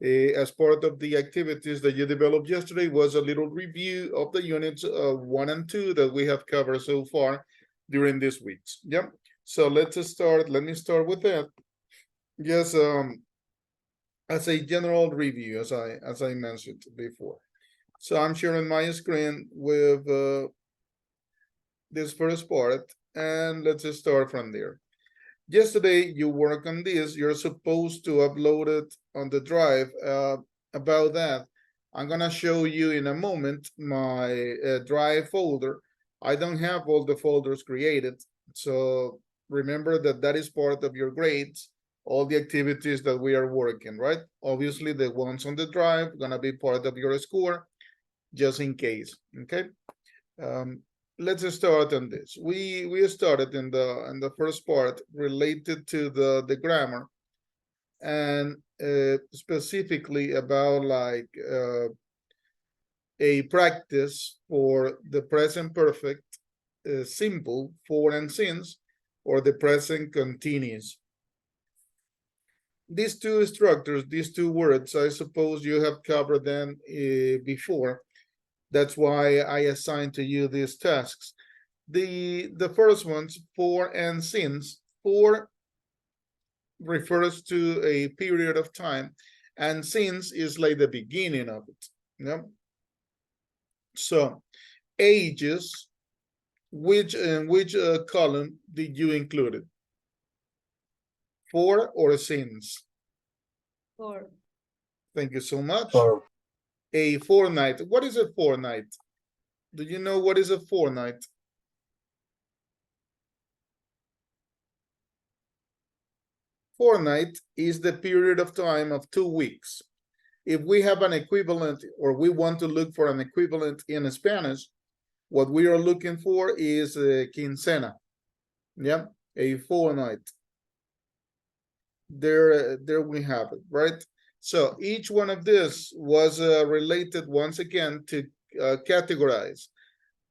as part of the activities that you developed yesterday was a little review of the units 1 and 2 that we have covered so far during these weeks. Yep. So let's start. Let me start with that. Yes, as a general review, as I mentioned before. So I'm sharing my screen with this first part, and let's just start from there. Yesterday, you work on this. You're supposed to upload it on the drive. About that, I'm gonna show you in a moment my drive folder. I don't have all the folders created, so remember that that is part of your grades, all the activities that we are working, right? Obviously, the ones on the drive gonna be part of your score, just in case, okay? Um, let's start on this. We started in the first part related to the grammar and specifically about like a practice for the present perfect simple for and since or the present continuous. These two structures, these two words, I suppose you have covered them before. That's why I assigned to you these tasks. The first one's for and since. For refers to a period of time, and since is like the beginning of it. Yeah. So ages, which in which column did you include it? For or since? For. Thank you so much. For. A fortnight. What is a fortnight? Do you know what is a fortnight? Fortnight is the period of time of 2 weeks. If we have an equivalent or we want to look for an equivalent in Spanish, what we are looking for is a quincena. Yeah, a fortnight. There we have it, right? So each one of this was related once again to categorize.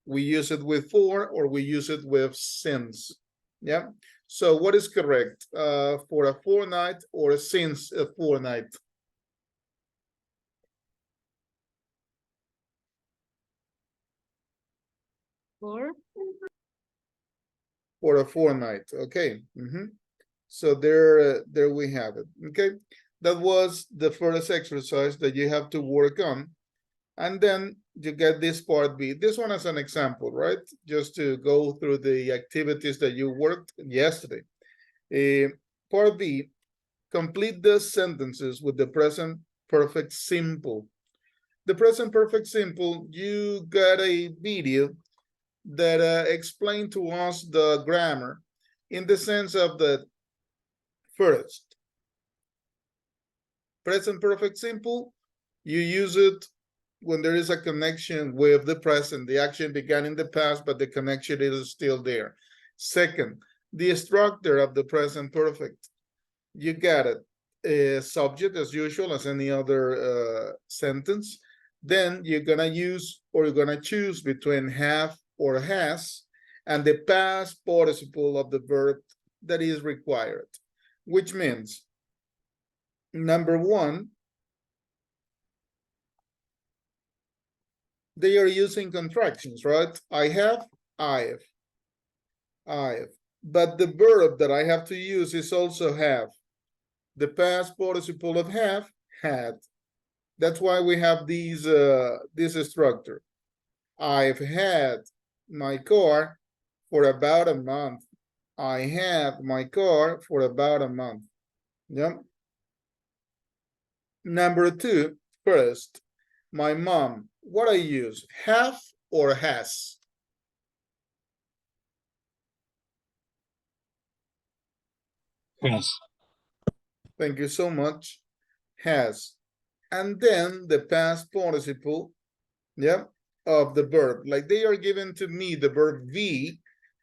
We use it with for or we use it with since. Yeah. So what is correct for a fortnight or since a fortnight? For. For a fortnight. Okay. So there we have it. Okay. That was the first exercise that you have to work on. And then you get this part B. This one as an example, right? Just to go through the activities that you worked yesterday. Part B, complete the sentences with the present perfect simple. The present perfect simple, you got a video that explained to us the grammar in the sense of the first. Present perfect simple, you use it when there is a connection with the present. The action began in the past, but the connection is still there. Second, the structure of the present perfect. You got it. A subject as usual, as any other sentence. Then you're gonna use or you're gonna choose between have or has and the past participle of the verb that is required, which means number one, they are using contractions, right? I have, I've. But the verb that I have to use is also have. The past participle of have, had. That's why we have these this structure. I've had my car for about a month. I have my car for about a month. Yep. Number two, first, my mom. What I use, have or has? Yes. Thank you so much. Has. And then the past participle, yeah, of the verb. Like they are given to me the verb be,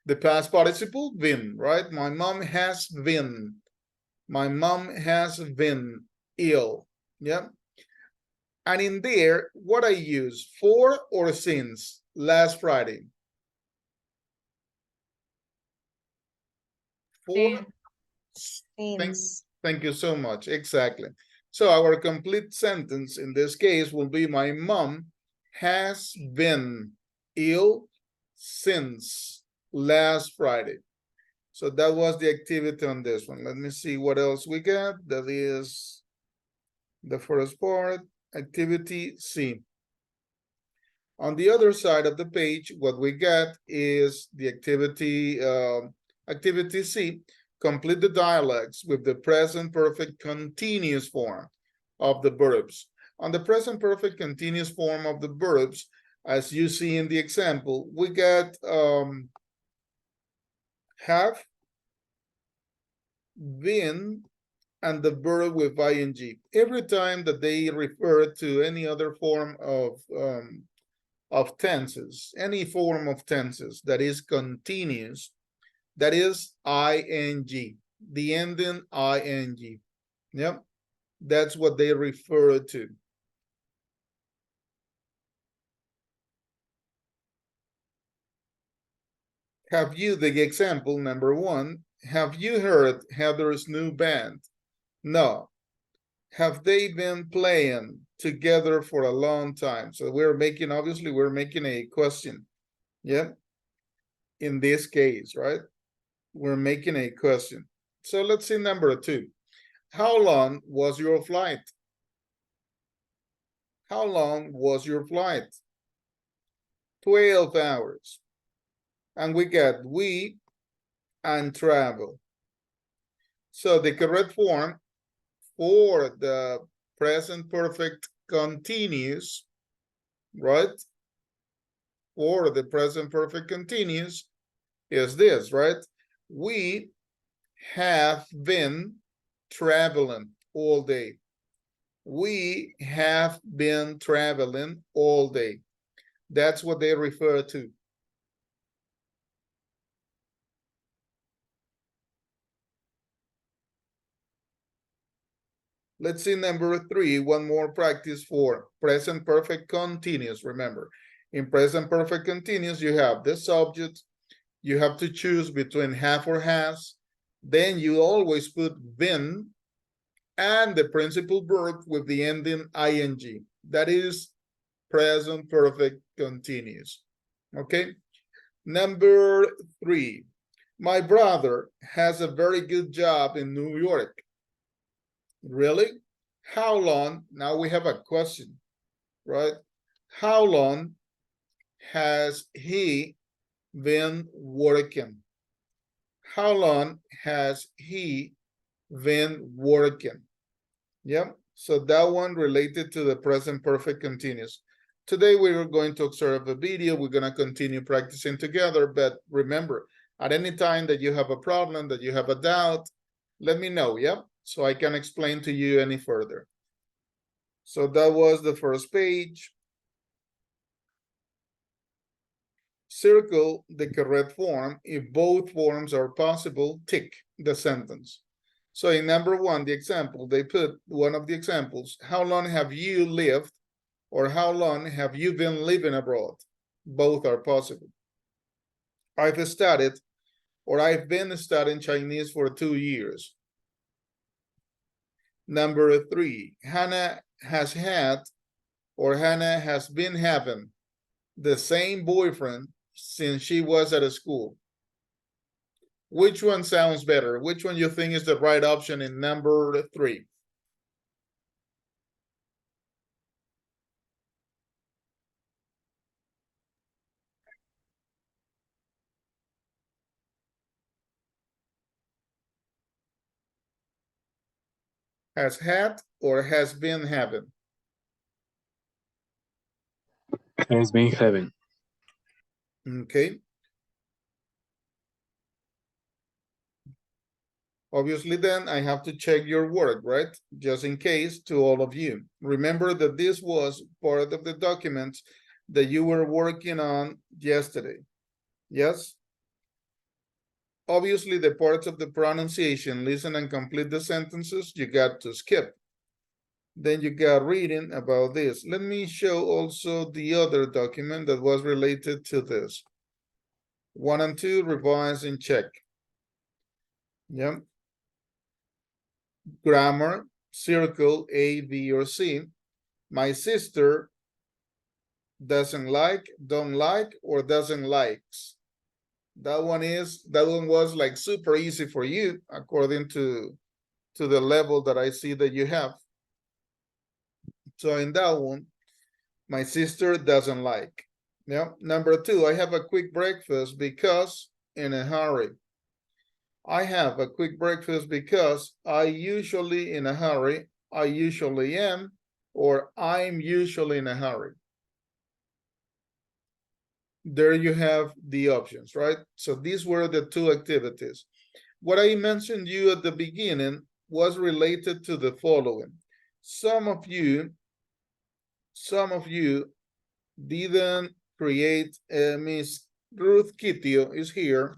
the past participle, been, right? My mom has been. My mom has been ill. Yeah. And in there, what I use, for or since last Friday? For. Since. Thank you so much. Exactly. So our complete sentence in this case will be my mom has been ill since last Friday. So that was the activity on this one. Let me see what else we got. That is the first part, activity C. On the other side of the page, what we got is the activity C. Complete the dialogues with the present perfect continuous form of the verbs. On the present perfect continuous form of the verbs, as you see in the example, we got have, been, and the verb with ing. Every time that they refer to any other form of tenses, any form of tenses that is continuous, that is ing, the ending ing. Yep, that's what they refer to. Have you, the example number 1, have you heard Heather's new band? No. Have they been playing together for a long time? So we're making, obviously, we're making a question. Yeah. In this case, right? We're making a question. So let's see number 2. How long was your flight? How long was your flight? 12 hours. And we got we and travel. So the correct form for the present perfect continuous, right? For the present perfect continuous is this, right? We have been traveling all day. We have been traveling all day. That's what they refer to. Let's see number 3, one more practice for present perfect continuous. Remember, in present perfect continuous, you have the subject, you have to choose between have or has, then you always put been and the principal verb with the ending ing. That is present perfect continuous. Okay. Number 3, my brother has a very good job in New York. Really? How long? Now we have a question, right? How long has he been working? How long has he been working? Yep. So that one related to the present perfect continuous. Today we are going to observe a video. We're going to continue practicing together. But remember, at any time that you have a problem, that you have a doubt, let me know. Yep. So I can explain to you any further. So that was the first page. Circle the correct form. If both forms are possible, tick the sentence. So in number 1, the example, they put one of the examples. How long have you lived, or how long have you been living abroad? Both are possible. I've studied, or I've been studying Chinese for 2 years. Number 3, Hannah has had, or Hannah has been having the same boyfriend since she was at a school. Which one sounds better? Which one you think is the right option in number 3? Has had or has been having? Has been having. Okay. Obviously, then I have to check your work, right? Just in case, to all of you. Remember that this was part of the documents that you were working on yesterday. Yes? Obviously, the parts of the pronunciation, listen and complete the sentences, you got to skip. Then you got reading about this. Let me show also the other document that was related to this. 1 and 2, revise and check. Yep. Grammar, circle A, B, or C. My sister doesn't like, don't like, or doesn't likes. That one was like super easy for you according to the level that I see that you have. So in that one, my sister doesn't like. Yeah. Number 2, I have a quick breakfast because in a hurry. I have a quick breakfast because I usually in a hurry, I usually am, or I'm usually in a hurry. There you have the options, right? So these were the 2 activities. What I mentioned you at the beginning was related to the following. Some of you didn't create, Miss Ruth Kitio is here.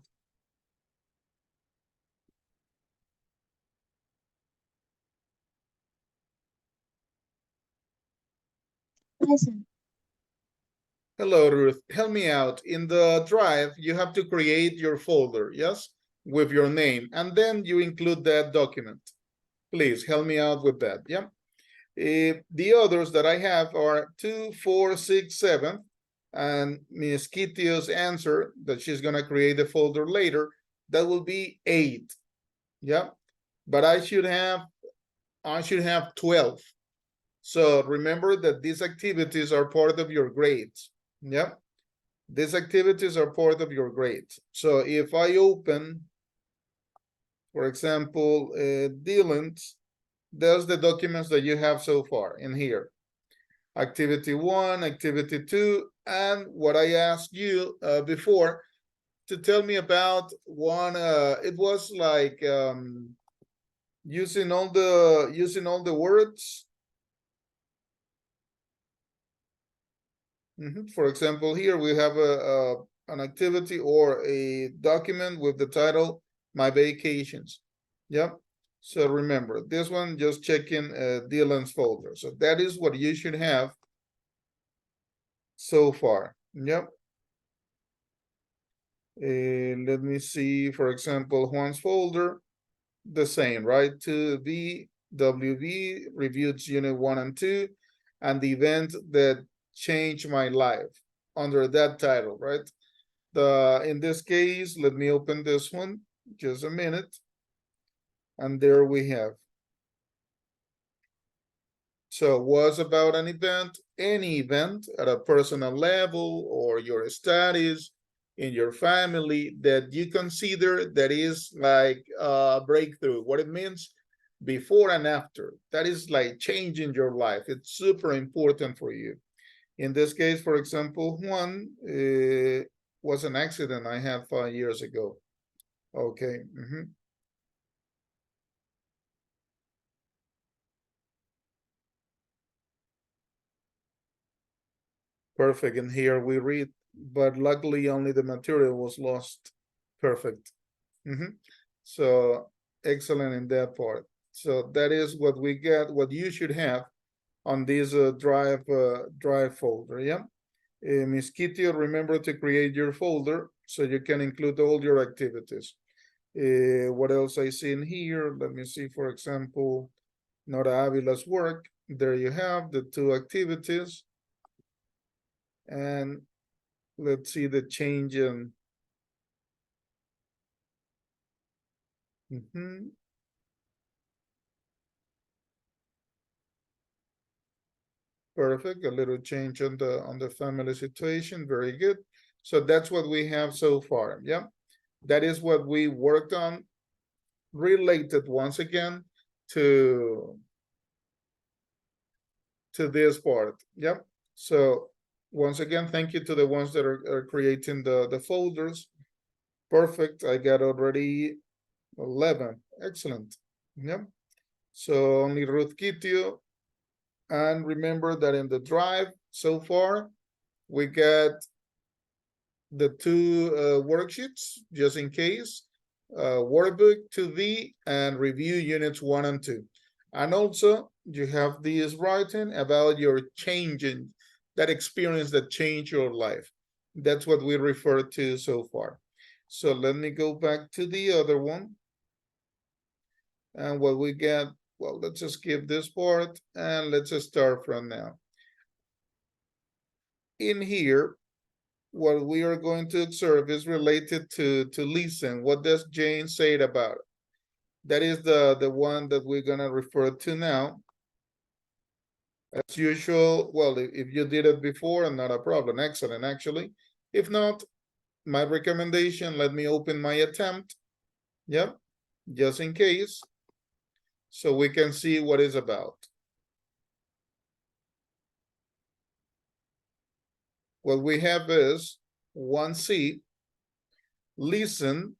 Present. Hello, Ruth. Help me out. In the drive, you have to create your folder, yes? With your name, and then you include that document. Please help me out with that, yeah? The others that I have are 2, 4, 6, 7, and Miss Kitio's answer that she's gonna create the folder later, that will be 8, yeah? But I should have 12. So remember that these activities are part of your grades. Yep. These activities are part of your grades. So if I open, for example, Dylan's, there's the documents that you have so far in here. Activity 1, activity 2, and what I asked you before to tell me about one, it was like using all the words. For example, here we have an activity or a document with the title My Vacations. Yep. So remember, this one just check in Dylan's folder. So that is what you should have so far. Yep. Let me see, for example, Juan's folder, the same, right? To the WV, reviewed unit 1 and 2, and the event that changed my life under that title, right? In this case, let me open this one, just a minute. And there we have. So it was about an event, any event at a personal level or your studies in your family that you consider that is like a breakthrough. What it means before and after. That is like changing your life. It's super important for you. In this case, for example, one was an accident I had 5 years ago. Okay. Perfect. And here we read, but luckily only the material was lost. Perfect. So excellent in that part. So that is what we get, what you should have on this drive folder. Yeah. Ms. Kitty, remember to create your folder so you can include all your activities. What else I see in here? Let me see, for example, Nora Avila's work. There you have the 2 activities. And let's see the change in. Perfect, a little change on the family situation, very good. So that's what we have so far, yeah? That is what we worked on, related once again to this part, yeah? So once again, thank you to the ones that are creating the folders. Perfect, I got already 11, excellent, yeah? So only Ruth Kitio. And remember that in the drive so far, we got the 2 worksheets, just in case, workbook 2B and review units 1 and 2. And also you have this writing about your changing, that experience that changed your life. That's what we refer to so far. So let me go back to the other one. And what we get, well, let's just skip this part and let's just start from now. In here, what we are going to observe is related to listen. What does Jane say about it? That is the one that we're gonna refer to now. As usual, well, if you did it before, not a problem, excellent, actually. If not, my recommendation, let me open my attempt. Yep, just in case. So we can see what it's about. What we have is 1C, listen,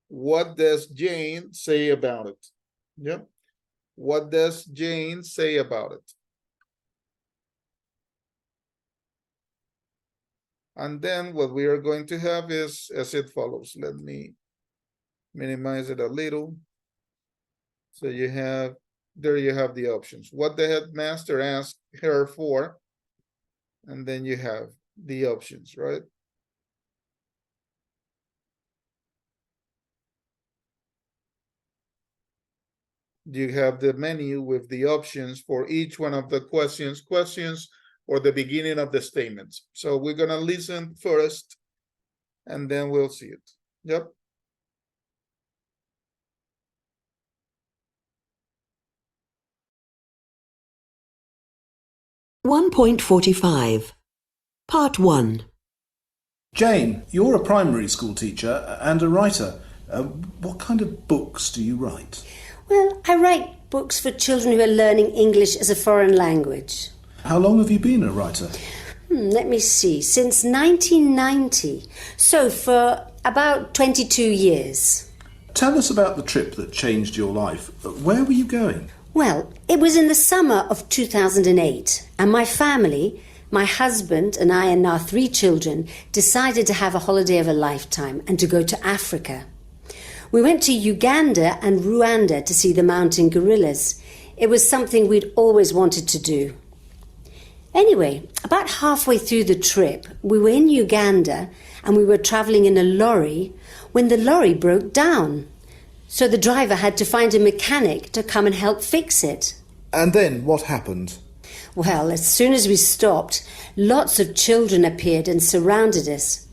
what does Jane say about it? Yep. What does Jane say about it? And then what we are going to have is as it follows. Let me minimize it a little. So you have, there you have the options. What the headmaster asked her for. And then you have the options, right? You have the menu with the options for each one of the questions or the beginning of the statements. So we're gonna listen first and then we'll see it. Yep. (1.45) Part 1. Jane, you're a primary school teacher and a writer. What kind of books do you write? Well, I write books for children who are learning English as a foreign language. How long have you been a writer? Let me see, since 1990. So for about 22 years. Tell us about the trip that changed your life. Where were you going? Well, it was in the summer of 2008, and my family, my husband and I and our 3 children, decided to have a holiday of a lifetime and to go to Africa. We went to Uganda and Rwanda to see the mountain gorillas. It was something we'd always wanted to do. Anyway, about halfway through the trip, we were in Uganda and we were travelling in a lorry when the lorry broke down. So the driver had to find a mechanic to come and help fix it. And then what happened? Well, as soon as we stopped, lots of children appeared and surrounded us.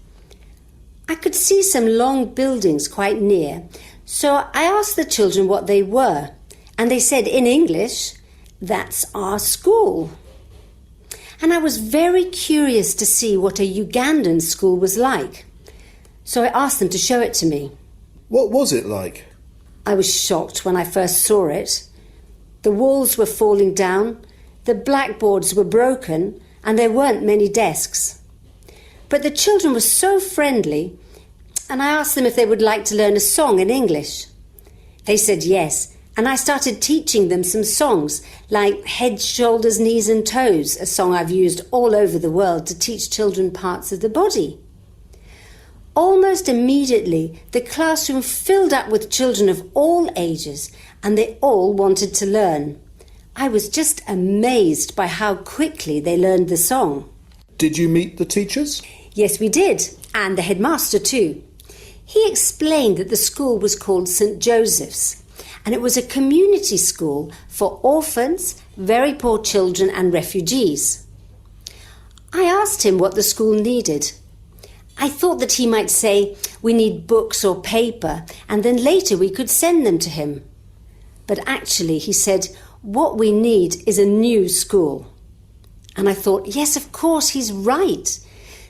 I could see some long buildings quite near, so I asked the children what they were, and they said in English, "That's our school." And I was very curious to see what a Ugandan school was like, so I asked them to show it to me. What was it like? I was shocked when I first saw it. The walls were falling down, the blackboards were broken, and there weren't many desks. But the children were so friendly, and I asked them if they would like to learn a song in English. They said yes, and I started teaching them some songs like Head, Shoulders, Knees and Toes, a song I've used all over the world to teach children parts of the body. Almost immediately, the classroom filled up with children of all ages, and they all wanted to learn. I was just amazed by how quickly they learned the song. Did you meet the teachers? Yes, we did, and the headmaster too. He explained that the school was called St. Joseph's, and it was a community school for orphans, very poor children and refugees. I asked him what the school needed. I thought that he might say, "We need books or paper," and then later we could send them to him. But actually, he said, "What we need is a new school." And I thought, yes, of course, he's right.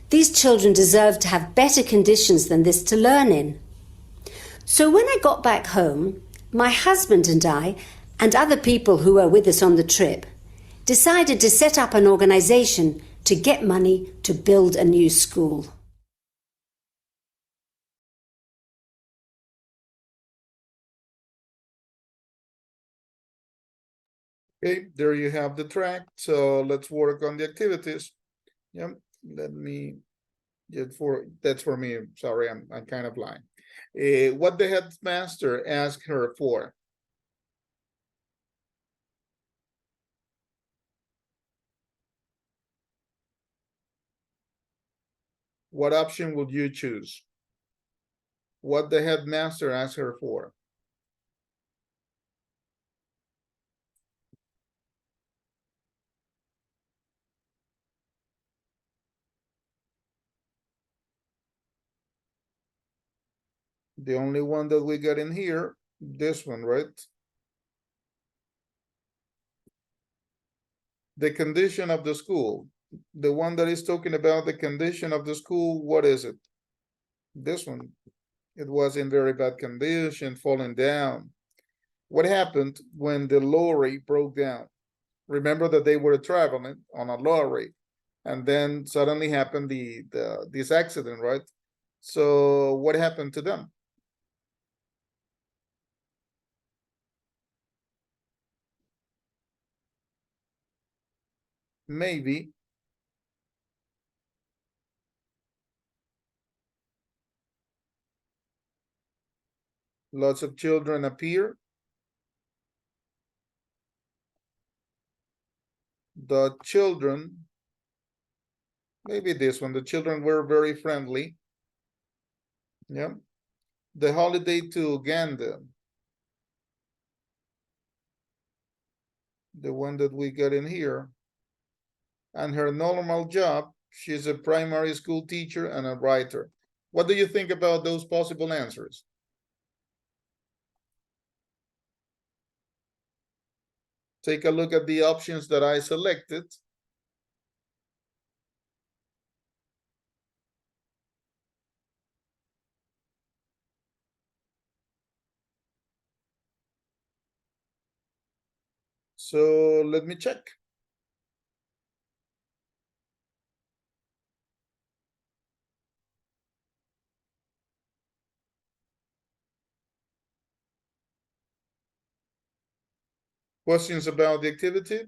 These children deserve to have better conditions than this to learn in. So when I got back home, my husband and I, and other people who were with us on the trip, decided to set up an organisation to get money to build a new school. Okay, there you have the track. So let's work on the activities. Yeah, let me that's for me. Sorry, I'm kind of blind. What the headmaster asked her for. What option would you choose? What the headmaster asked her for. The only one that we got in here, this one, right? The condition of the school. The one that is talking about the condition of the school, what is it? This one. It was in very bad condition, falling down. What happened when the lorry broke down? Remember that they were traveling on a lorry, and then suddenly happened this accident, right? So what happened to them? Maybe lots of children appear. The children, maybe this one, the children were very friendly. Yeah. The holiday to Uganda. The one that we got in here. And her normal job, she's a primary school teacher and a writer. What do you think about those possible answers? Take a look at the options that I selected. So let me check. Questions about the activity?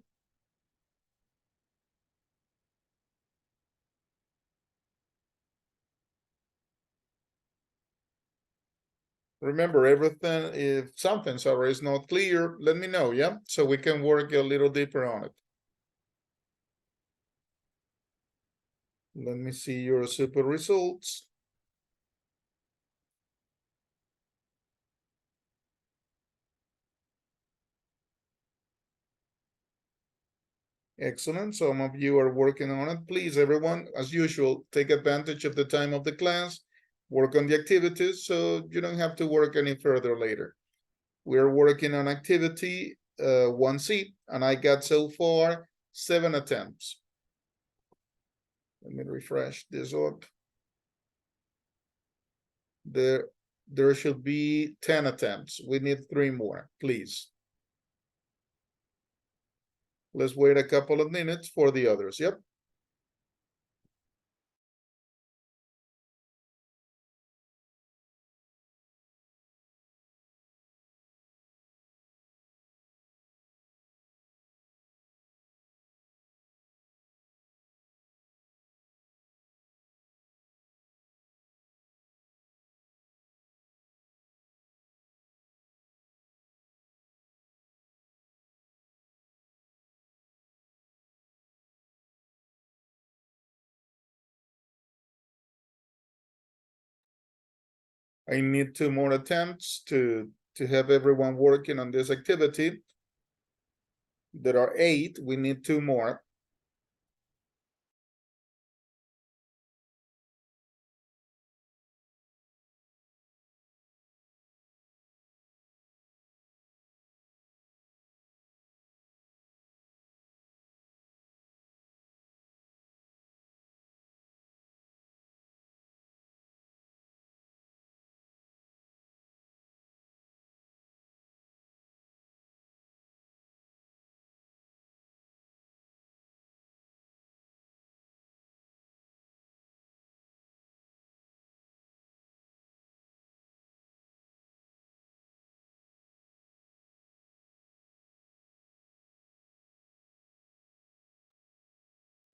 Remember, everything, if something, sorry, is not clear, let me know, yeah? So we can work a little deeper on it. Let me see your super results. Excellent. Some of you are working on it. Please, everyone, as usual, take advantage of the time of the class, work on the activities so you don't have to work any further later. We're working on activity 1C, and I got so far 7 attempts. Let me refresh this up. There should be 10 attempts. We need 3 more, please. Let's wait a couple of minutes for the others. Yep. I need 2 more attempts to have everyone working on this activity. There are 8. We need 2 more.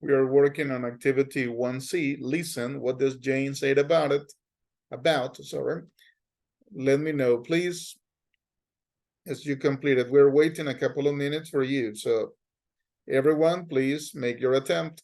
We are working on activity 1C. Listen, what does Jane say about it? Sorry. Let me know, please, as you complete it. We're waiting a couple of minutes for you. So everyone, please make your attempt.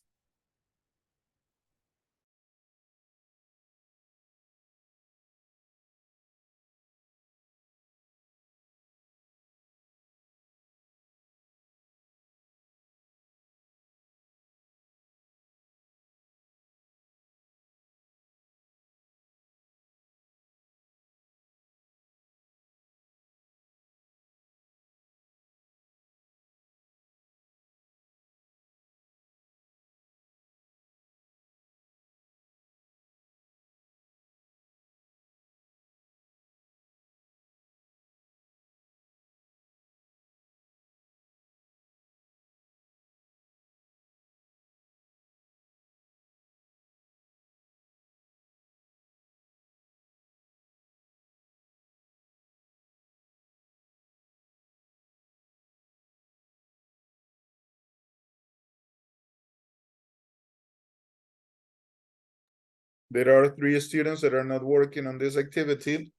There are 3 students that are not working on this activity.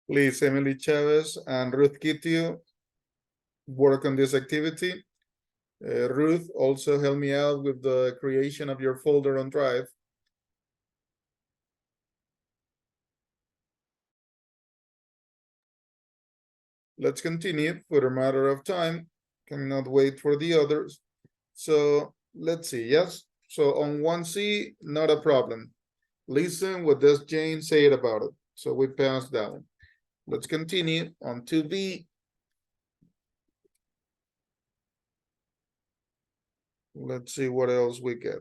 Please, Emily Chavez and Ruth Kitio, work on this activity. Ruth, also help me out with the creation of your folder on Drive. Let's continue for a matter of time. Cannot wait for the others. So let's see, yes. So on 1C, not a problem. Listen, what does Jane say about it? So we passed that one. Let's continue on 2B. Let's see what else we get.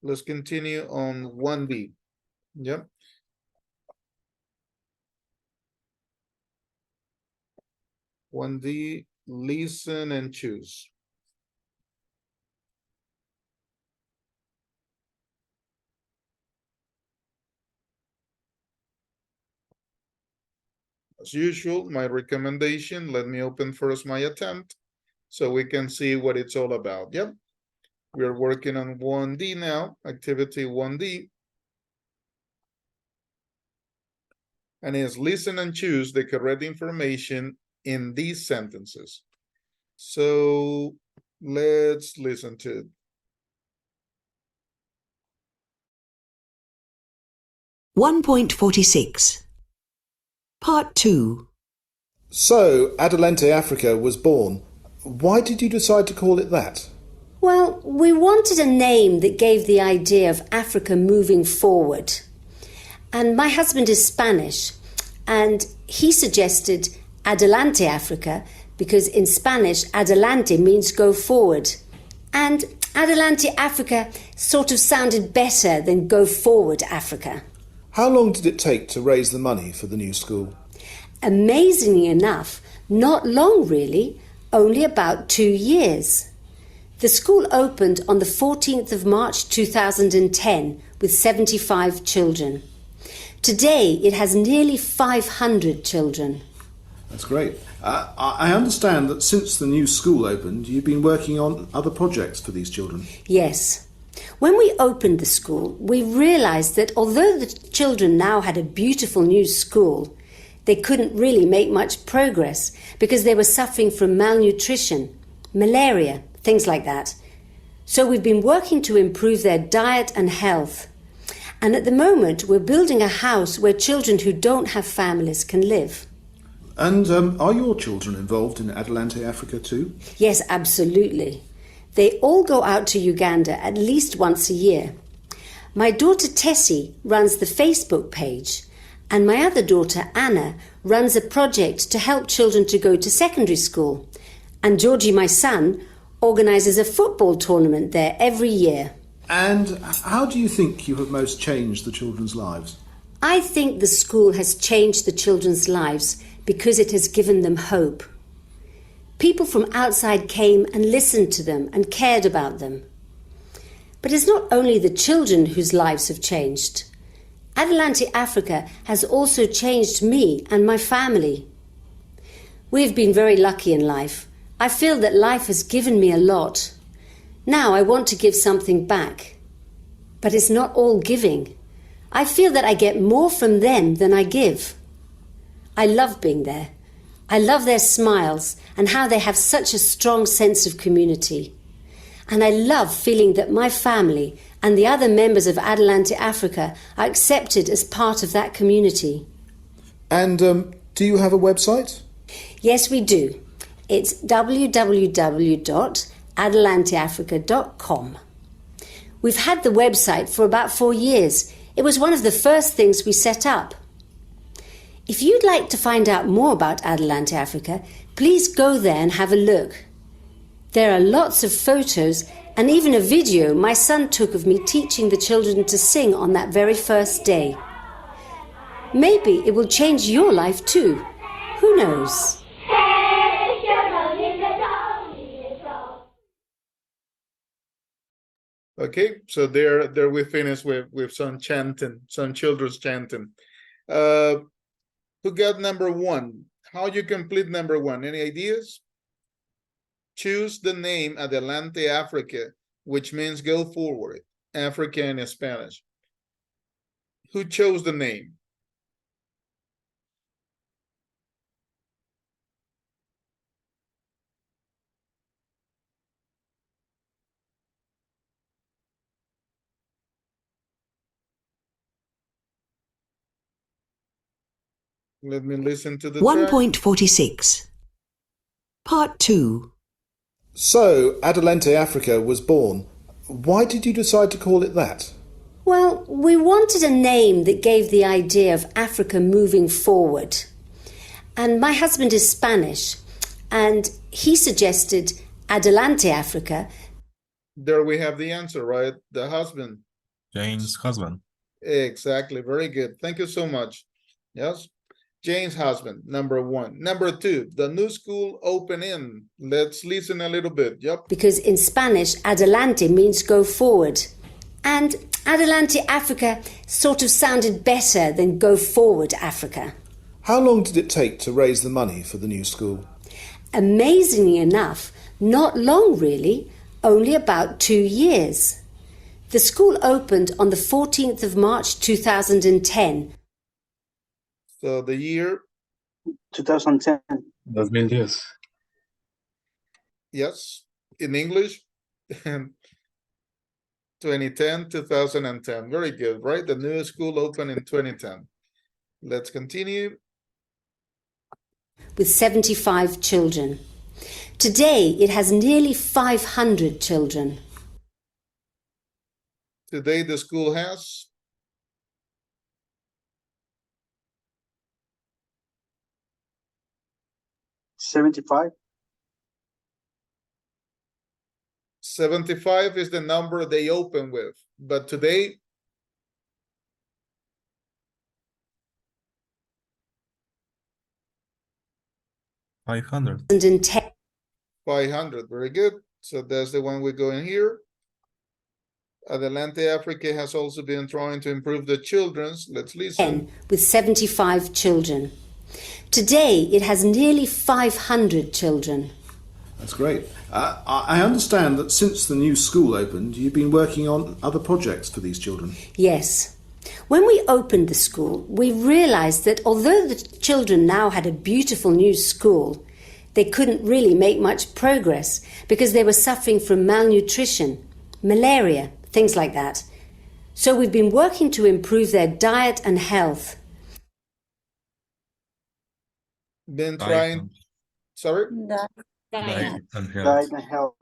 Let's continue on 1B. Yep. 1D, listen and choose. As usual, my recommendation, let me open first my attempt so we can see what it's all about. Yep. We are working on 1D now, activity 1D. And it's listen and choose the correct information in these sentences. So let's listen to it. 1.46. Part 2. So, Adelante Africa was born. Why did you decide to call it that? Well, we wanted a name that gave the idea of Africa moving forward. And my husband is Spanish, and he suggested Adelante Africa because in Spanish, adelante means go forward. And Adelante Africa sort of sounded better than go forward Africa. How long did it take to raise the money for the new school? Amazingly enough, not long really, only about 2 years. The school opened on the 14th of March 2010 with 75 children. Today it has nearly 500 children. That's great. I understand that since the new school opened, you've been working on other projects for these children. Yes. When we opened the school, we realised that although the children now had a beautiful new school, they couldn't really make much progress because they were suffering from malnutrition, malaria, things like that. So we've been working to improve their diet and health. And at the moment, we're building a house where children who don't have families can live. And are your children involved in Adelante Africa too? Yes, absolutely. They all go out to Uganda at least once a year. My daughter Tessie runs the Facebook page, And my other daughter, Anna, runs a project to help children to go to secondary school. And Georgie, my son, organises a football tournament there every year. And how do you think you have most changed the children's lives? I think the school has changed the children's lives because it has given them hope. People from outside came and listened to them and cared about them. But it's not only the children whose lives have changed. Adelante Africa has also changed me and my family. We've been very lucky in life. I feel that life has given me a lot. Now I want to give something back. But it's not all giving. I feel that I get more from them than I give. I love being there. I love their smiles and how they have such a strong sense of community. And I love feeling that my family and the other members of Adelante Africa are accepted as part of that community. And do you have a website? Yes, we do. It's www.adelanteafrica.com. We've had the website for about 4 years. It was one of the first things we set up. If you'd like to find out more about Adelante Africa, please go there and have a look. There are lots of photos and even a video my son took of me teaching the children to sing on that very first day. Maybe it will change your life too. Who knows? Okay, so there we finish with some chanting, some children's chanting. Who got number one? How you complete number one? Any ideas? Choose the name Adelante Africa, which means go forward, Africa in Spanish. Who chose the name? Let me listen to the track. 1.46. Part 2. So, Adelante Africa was born. Why did you decide to call it that? Well, we wanted a name that gave the idea of Africa moving forward. And my husband is Spanish, and he suggested Adelante Africa. There we have the answer, right? The husband. Jane's husband. Exactly. Very good. Thank you so much. Yes. Jane's husband, number one. Number two, the new school opening. Let's listen a little bit. Yep. Because in Spanish, Adelante means go forward. And Adelante Africa sort of sounded better than go forward Africa. How long did it take to raise the money for the new school? Amazingly enough, not long really, only about 2 years. The school opened on the 14th of March 2010. So the year, 2010. 2010. yes, in English, 2010, 2010. Very good, right? The new school opened in 2010. Let's continue. With 75 children. Today, it has nearly 500 children. Today, the school has 75. 75 is the number they open with, but today, $500. 2010. 500. Very good. So that's the one we go in here. Adelante Africa has also been trying to improve the children's. Let's listen. With 75 children. Today, it has nearly 500 children. That's great. I understand that since the new school opened, you've been working on other projects for these children. Yes. When we opened the school, we realised that although the children now had a beautiful new school, they couldn't really make much progress because they were suffering from malnutrition, malaria, things like that. So we've been working to improve their diet and health. Been trying, sorry? Diet and health. Diet and health.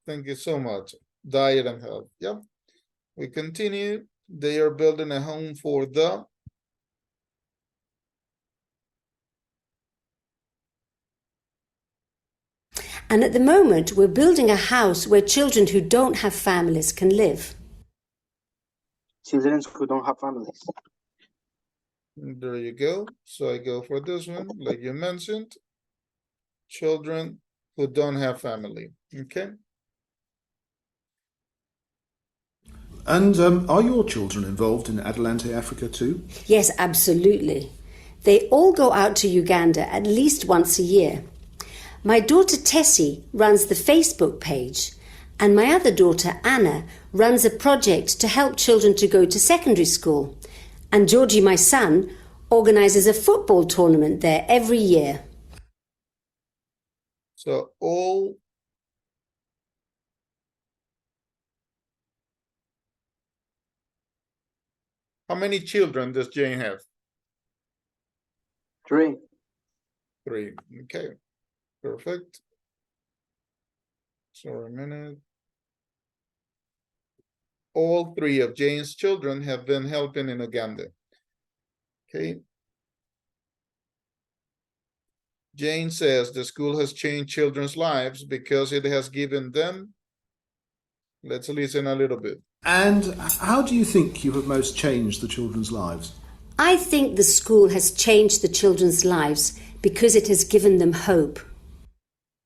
Thank you so much. Diet and health. Yep. We continue. They are building a home for the And at the moment, we're building a house where children who don't have families can live. Children who don't have families. There you go. So I go for this one, like you mentioned. Children who don't have family. Okay. And are your children involved in Adelante Africa too? Yes, absolutely. They all go out to Uganda at least once a year. My daughter Tessie runs the Facebook page, and my other daughter Anna runs a project to help children to go to secondary school. And Georgie, my son, organises a football tournament there every year. So all how many children does Jane have? 3. 3. Okay. Perfect. So a minute. All 3 of Jane's children have been helping in Uganda. Okay. Jane says the school has changed children's lives because it has given them. Let's listen a little bit. And how do you think you have most changed the children's lives? I think the school has changed the children's lives because it has given them hope.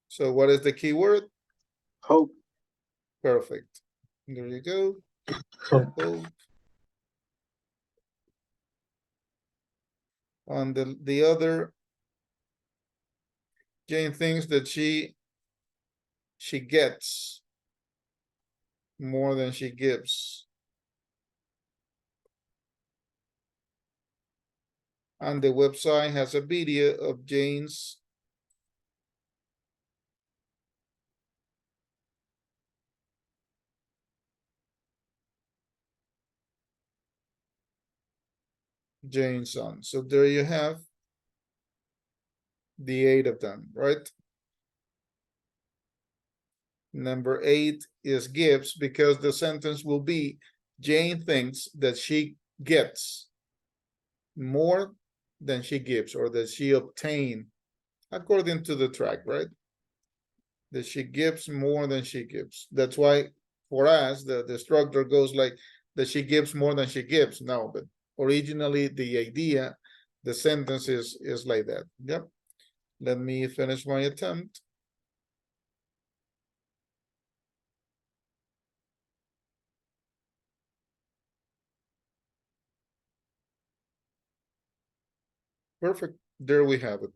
So what is the key word? Hope. Perfect. There you go. Hope. On the other, Jane thinks that she gets more than she gives. And the website has a video of Jane's son. So there you have the 8 of them, right? Number 8 is gives, because the sentence will be Jane thinks that she gets more than she gives, or that she obtained, according to the track, right? That she gives more than she gives. That's why for us, the structure goes like that she gives more than she gives. No, but originally the idea, the sentence is like that. Yep. Let me finish my attempt. Perfect. There we have it.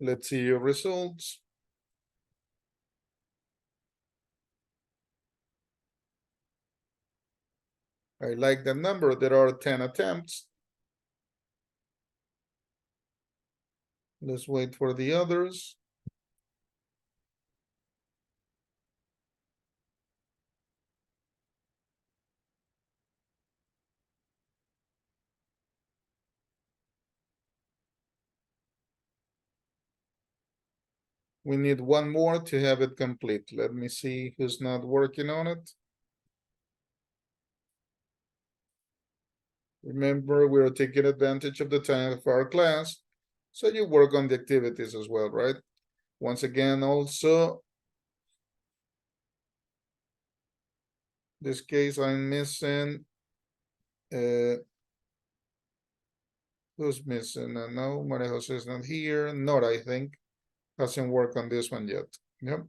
Let's see your results. I like the number. There are 10 attempts. Let's wait for the others. We need one more to have it complete. Let me see who's not working on it. Remember, we're taking advantage of the time of our class, so you work on the activities as well, right? Once again, also, this case I'm missing. Who's missing? No, Maria Jose is not here. Nora, I think, hasn't worked on this one yet. Yep.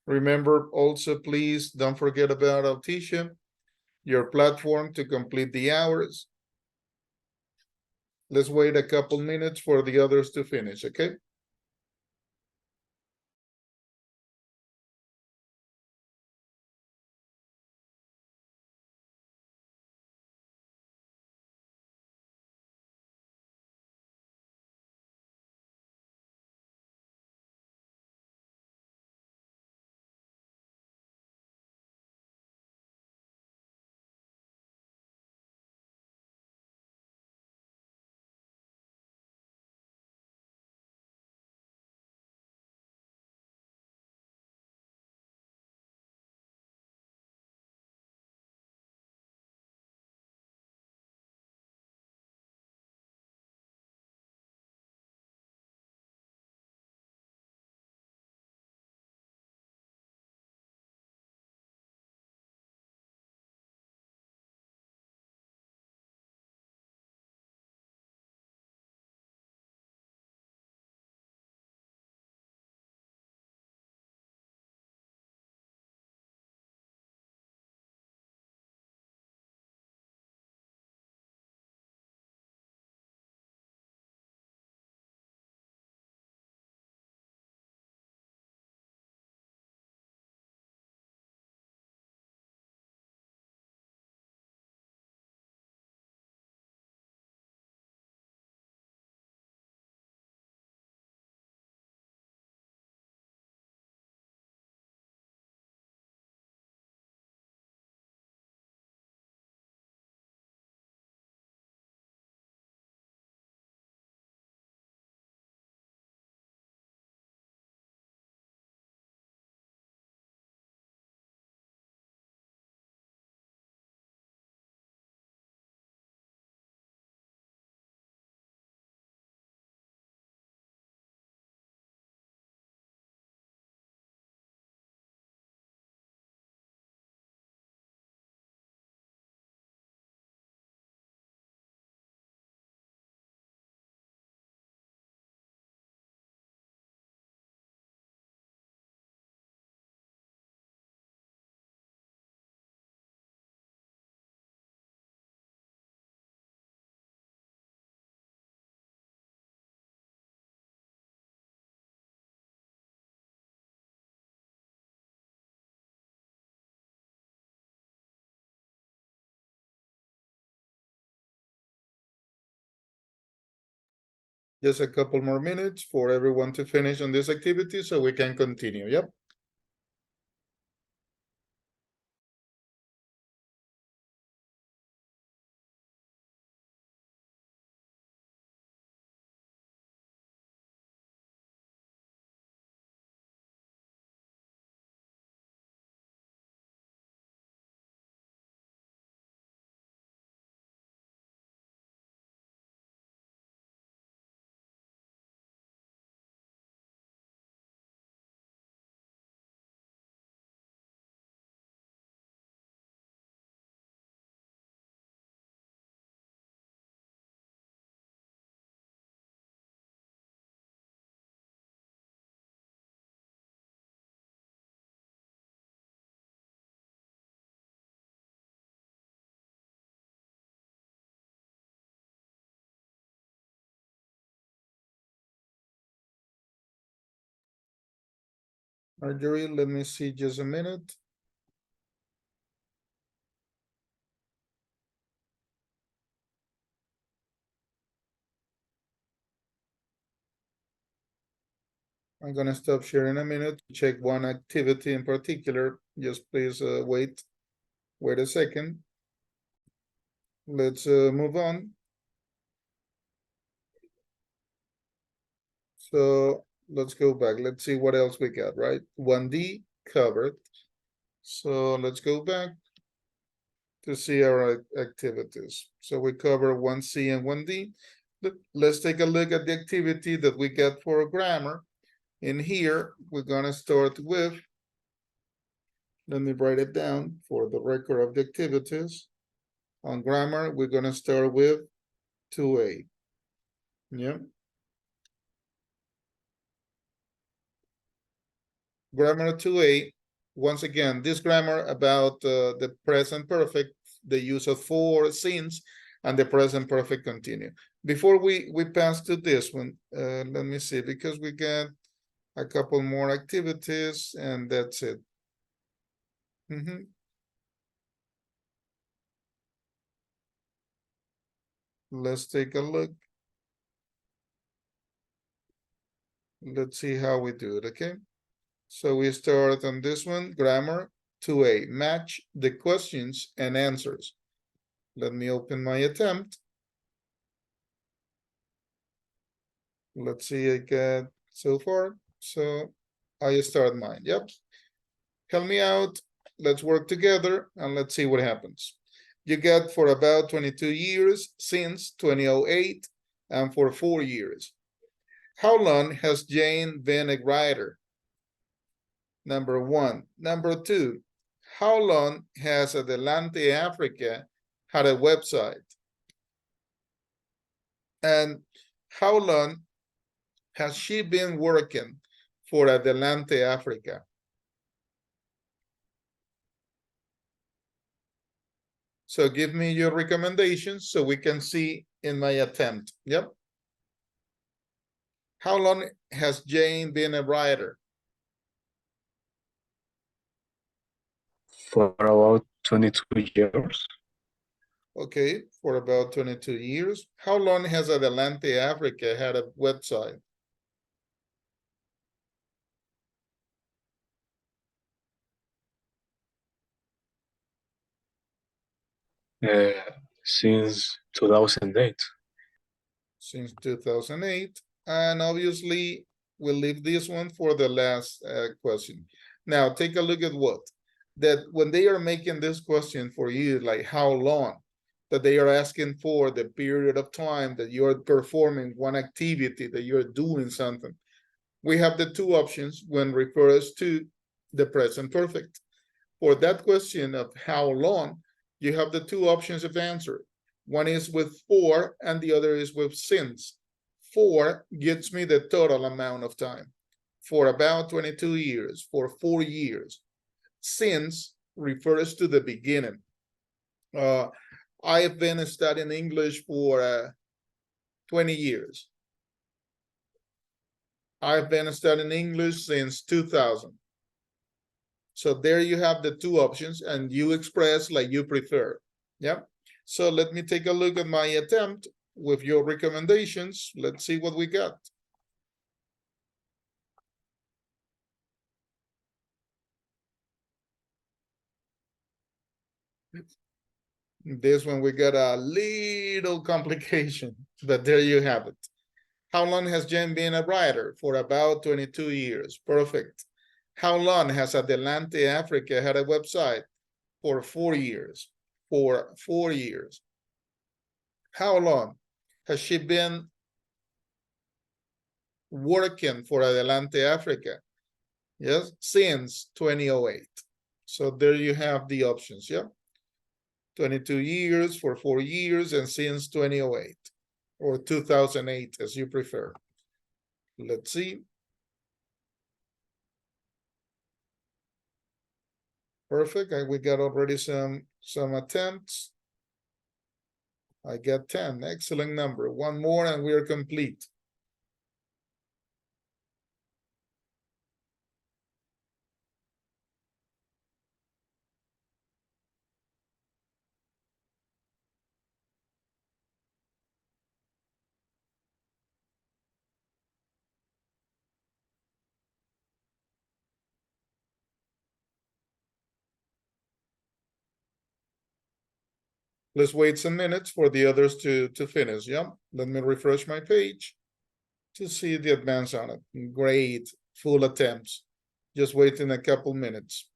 Remember, also, please don't forget about Altisha, your platform to complete the hours. Let's wait a couple minutes for the others to finish, okay? Just a couple more minutes for everyone to finish on this activity so we can continue. Yep. Marjorie, let me see just a minute. I'm gonna stop sharing a minute to check one activity in particular. Just please wait a second. Let's move on. So let's go back. Let's see what else we got, right? 1D covered. So let's go back to see our activities. So we cover 1C and 1D. Let's take a look at the activity that we get for grammar. In here, we're gonna start with, let me write it down for the record of the activities. On grammar, we're gonna start with 2A. Yeah. Grammar 2A, once again, this grammar about the present perfect, the use of for, since, and the present perfect continue. Before we pass to this one, let me see, because we got a couple more activities and that's it. Let's take a look. Let's see how we do it, okay? So we start on this one, grammar 2A, match the questions and answers. Let me open my attempt. Let's see, I got so far. So I start mine, yep. Help me out, let's work together and let's see what happens. You got for about 22 years, since 2008, and for 4 years. How long has Jane been a writer? Number 1. Number 2, how long has Adelante Africa had a website? And how long has she been working for Adelante Africa? So give me your recommendations so we can see in my attempt. Yep. How long has Jane been a writer? For about 22 years. Okay, for about 22 years. How long has Adelante Africa had a website? Since 2008. Since 2008. And obviously, we'll leave this one for the last question. Now, take a look at what? That when they are making this question for you, like how long, that they are asking for the period of time that you're performing one activity, that you're doing something. We have the two options when refers to the present perfect. For that question of how long, you have the two options of answer. One is with for and the other is with since. For gets me the total amount of time. For about 22 years, for 4 years. Since refers to the beginning. I have been studying English for 20 years. I've been studying English since 2000. So there you have the two options and you express like you prefer. Yeah. So let me take a look at my attempt. with your recommendations. Let's see what we got. This one we got a little complication, but there you have it. How long has Jen been a writer? For about 22 years. Perfect. How long has Adelante Africa had a website? For 4 years. For 4 years. How long has she been working for Adelante Africa? Yes, since 2008. So there you have the options, yeah? 22 years, for 4 years, and since 2008 or 2008, as you prefer. Let's see. Perfect. And we got already some attempts. I got 10. Excellent number. One more and we are complete. Let's wait some minutes for the others to finish. Yeah, let me refresh my page to see the advance on it. Great, full attempts. Just waiting a couple minutes.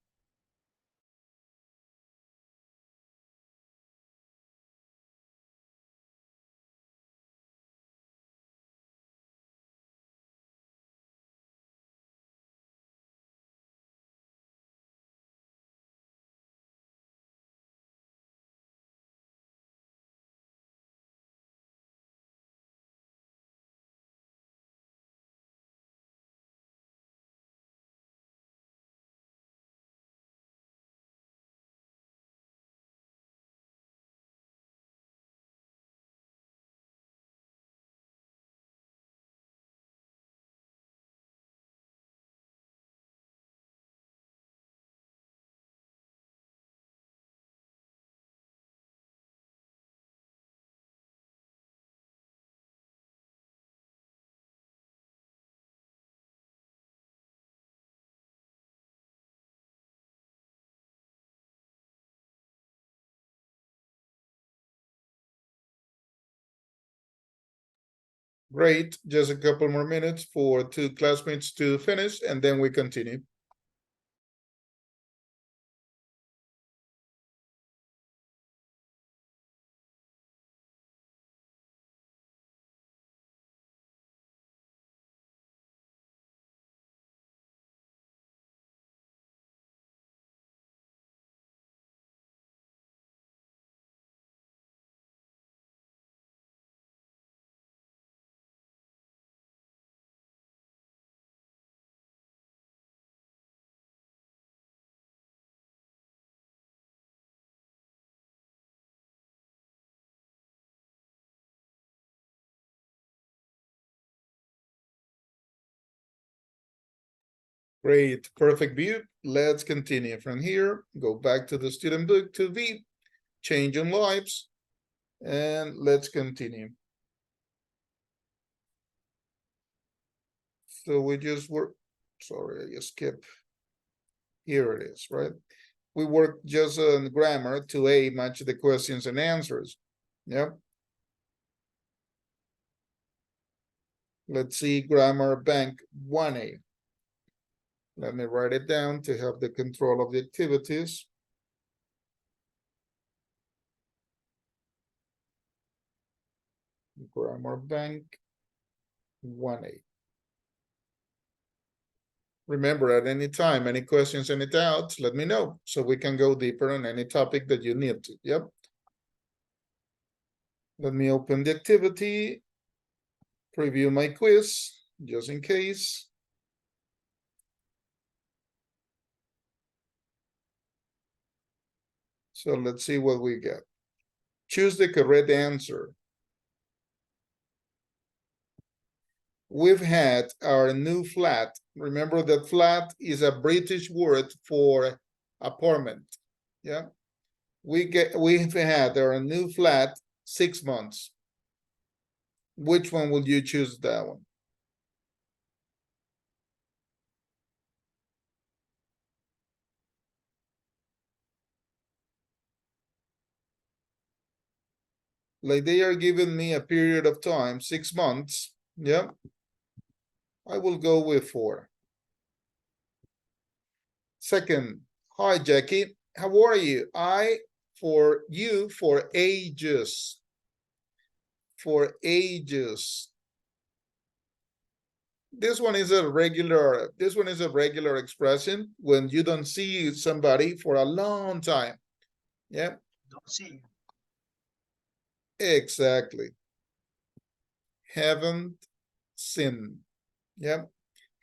Great, just a couple more minutes for 2 classmates to finish and then we continue. Great, perfect view. Let's continue from here. Go back to the student book to V, change in lives, and let's continue. So we just work, sorry, I skipped. Here it is, right? We work just on grammar to A, match the questions and answers. Yep. Let's see grammar bank 1A. Let me write it down to have the control of the activities. Grammar bank 1A. Remember, at any time, any questions, any doubts, let me know so we can go deeper on any topic that you need to. Yep. Let me open the activity, preview my quiz, just in case. So let's see what we get. Choose the correct answer. We've had our new flat. Remember that flat is a British word for apartment. Yeah. We've had our new flat 6 months. Which one will you choose that one? Like they are giving me a period of time, 6 months. Yeah. I will go with 4. Second, hi Jackie, how are you? For you for ages. For ages. This one is a regular expression when you don't see somebody for a long time. Yeah. Don't see. Exactly. Haven't seen. Yep.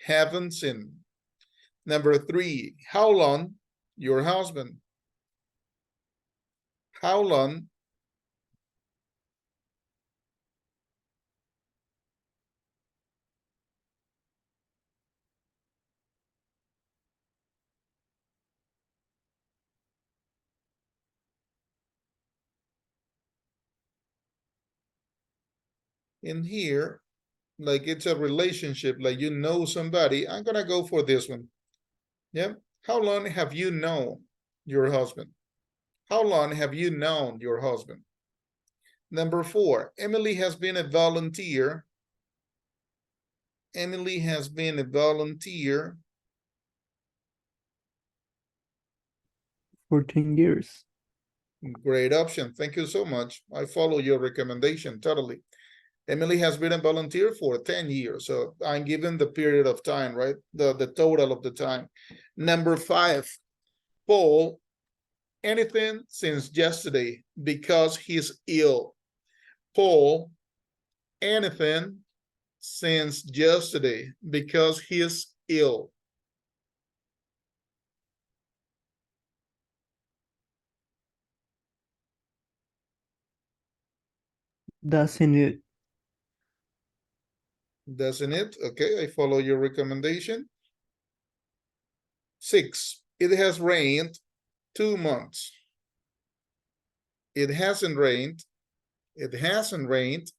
Haven't seen. Number 3, how long your husband? How long? In here, like it's a relationship, like you know somebody, I'm gonna go for this one. Yeah. How long have you known your husband? How long have you known your husband? Number 4, Emily has been a volunteer. Emily has been a volunteer. 14 years. Great option. Thank you so much. I follow your recommendation totally. Emily has been a volunteer for 10 years. So I'm given the period of time, right? The total of the time. Number 5, Paul, anything since yesterday because he's ill. Paul, anything since yesterday because he's ill. Doesn't it? Doesn't it? Okay, I follow your recommendation. 6, it has rained 2 months. It hasn't rained. It hasn't rained.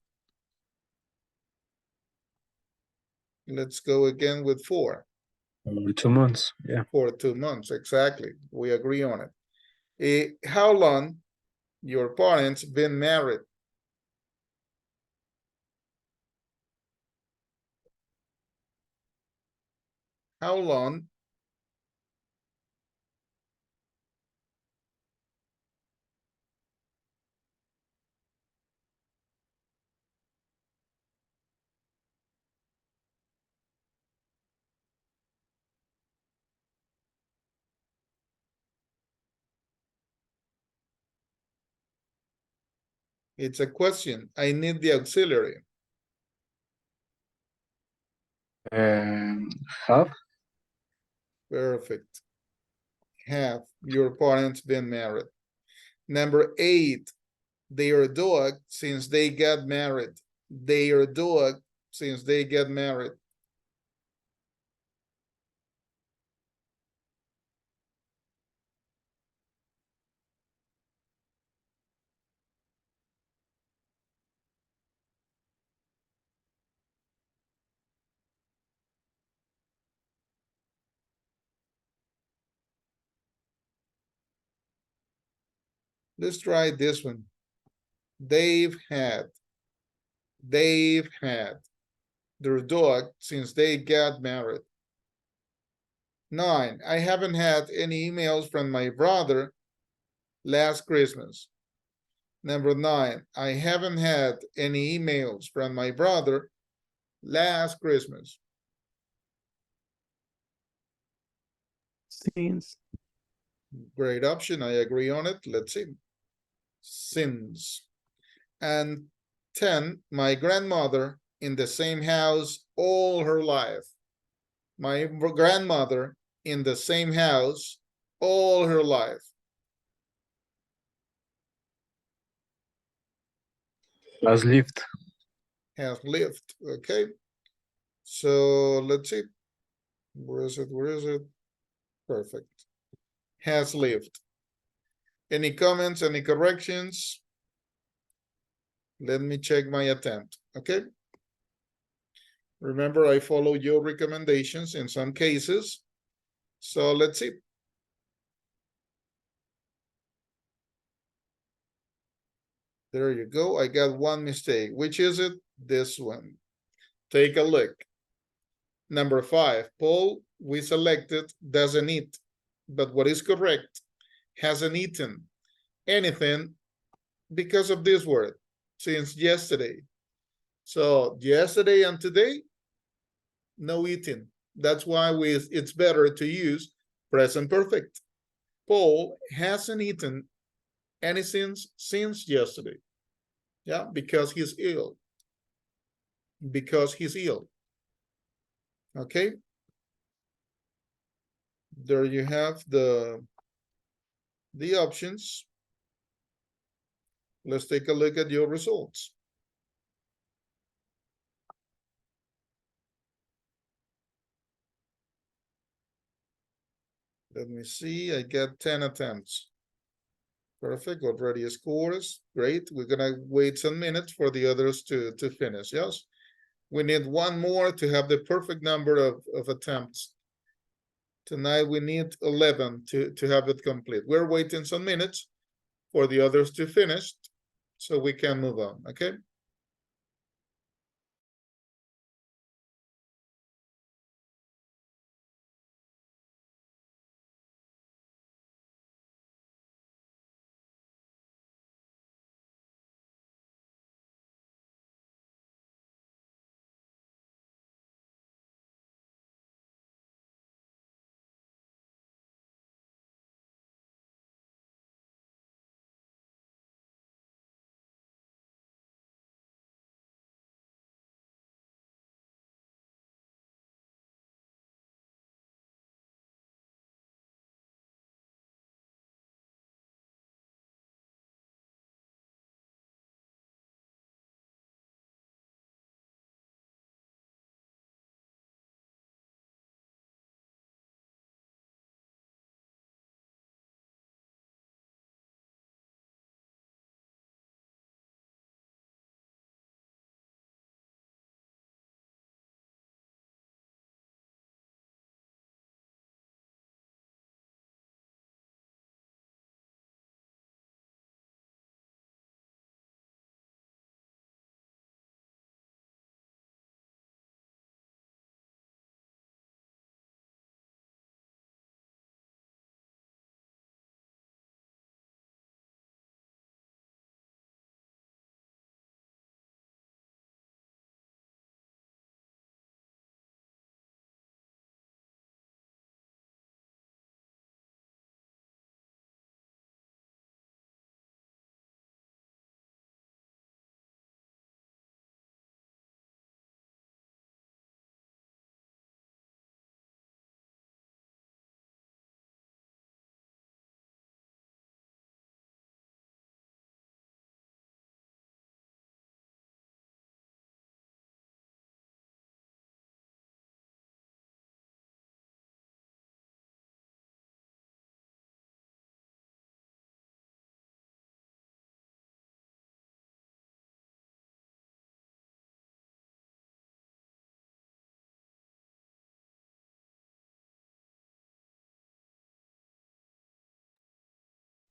Let's go again with 4. Over 2 months. Yeah. For 2 months, exactly. We agree on it. How long your parents been married? How long? It's a question. I need the auxiliary. Have Perfect. Have your parents been married? Number 8, their dog since they got married. Their dog since they get married. Let's try this one. They've had their dog since they got married. 9, I haven't had any emails from my brother last Christmas. Number 9, I haven't had any emails from my brother last Christmas. Since. Great option. I agree on it. Let's see. Since. And 10, my grandmother in the same house all her life. My grandmother in the same house all her life. has lived. Has lived. Okay. So let's see. Where is it? Where is it? Perfect. Has lived. Any comments, any corrections? Let me check my attempt, okay? Remember, I follow your recommendations in some cases. So let's see. There you go. I got one mistake. Which is it? This one. Take a look. Number 5, Paul, we selected doesn't eat, but what is correct? Hasn't eaten anything because of this word since yesterday. So yesterday and today, no eating. That's why it's better to use present perfect. Paul hasn't eaten anything since yesterday. Yeah, because he's ill. Because he's ill. Okay. There you have the options. Let's take a look at your results. Let me see. I got 10 attempts. Perfect. Already scores. Great. We're gonna wait some minutes for the others to finish. Yes. We need one more to have the perfect number of attempts. Tonight we need 11 to have it complete. We're waiting some minutes for the others to finish so we can move on. Okay.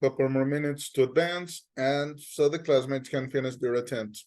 Couple more minutes to advance and so the classmates can finish their attempts.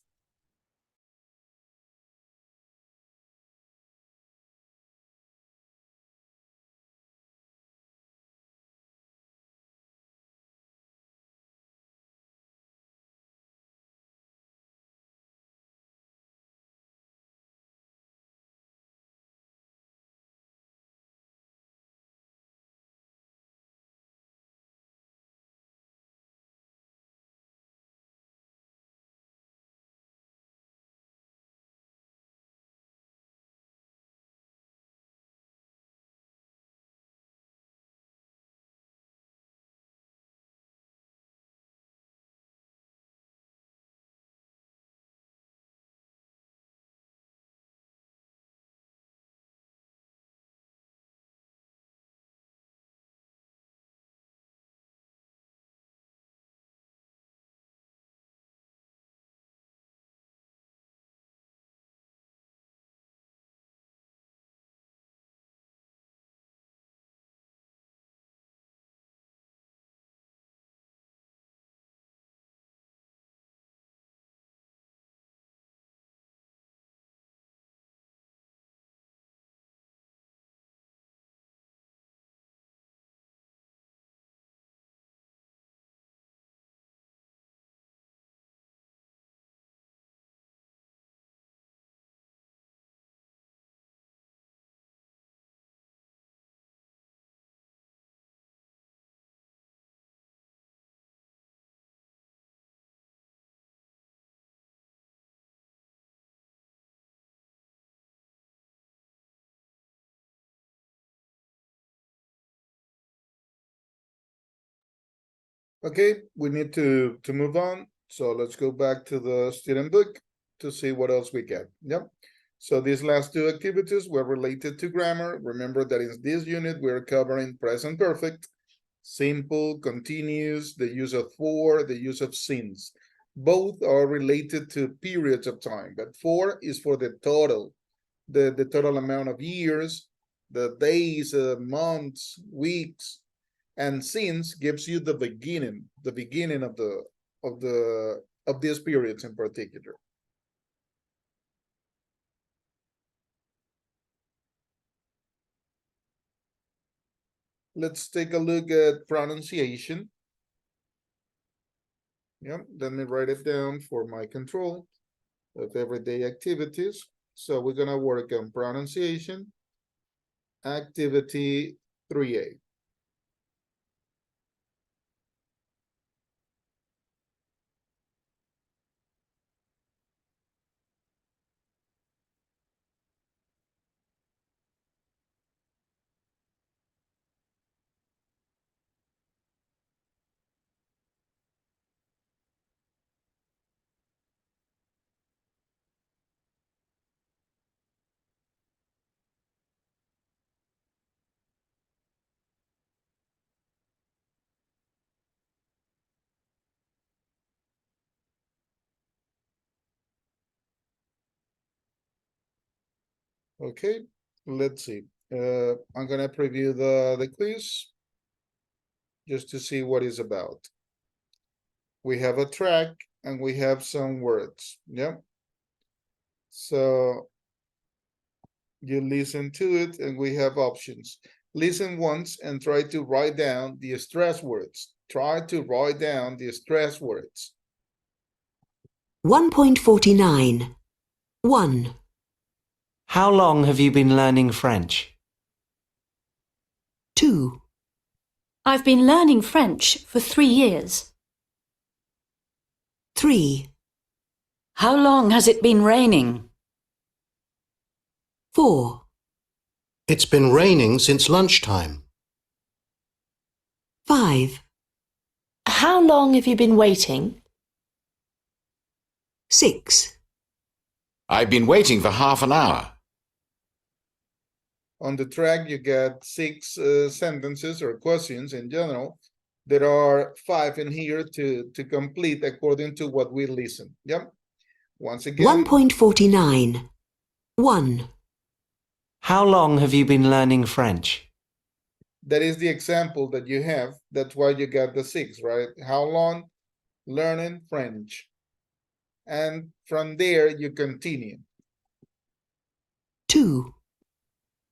Okay, we need to move on. So let's go back to the student book to see what else we get. Yep. So these last two activities were related to grammar. Remember that in this unit, we're covering present perfect, simple, continuous, the use of for, the use of since. Both are related to periods of time, but for is for the total, the total amount of years, the days, months, weeks, and since gives you the beginning of these periods in particular. Let's take a look at pronunciation. Yeah, let me write it down for my control of everyday activities. So we're gonna work on pronunciation, activity 3A. Okay, let's see. I'm gonna preview the quiz just to see what it's about. We have a track and we have some words. Yeah. So you listen to it and we have options. Listen once and try to write down the stress words. Try to write down the stress words. 1.49. 1, How long have you been learning French? 2, I've been learning French for 3 years. 3, How long has it been raining? 4, It's been raining since lunchtime. 5, How long have you been waiting? 6, I've been waiting for half an hour. On the track, you get 6 sentences or questions in general. There are 5 in here to complete according to what we listen. Yep. Once again, 1.49. 1, How long have you been learning French? that is the example that you have. That's why you got the 6, right? How long? Learning French. And from there, you continue. 2,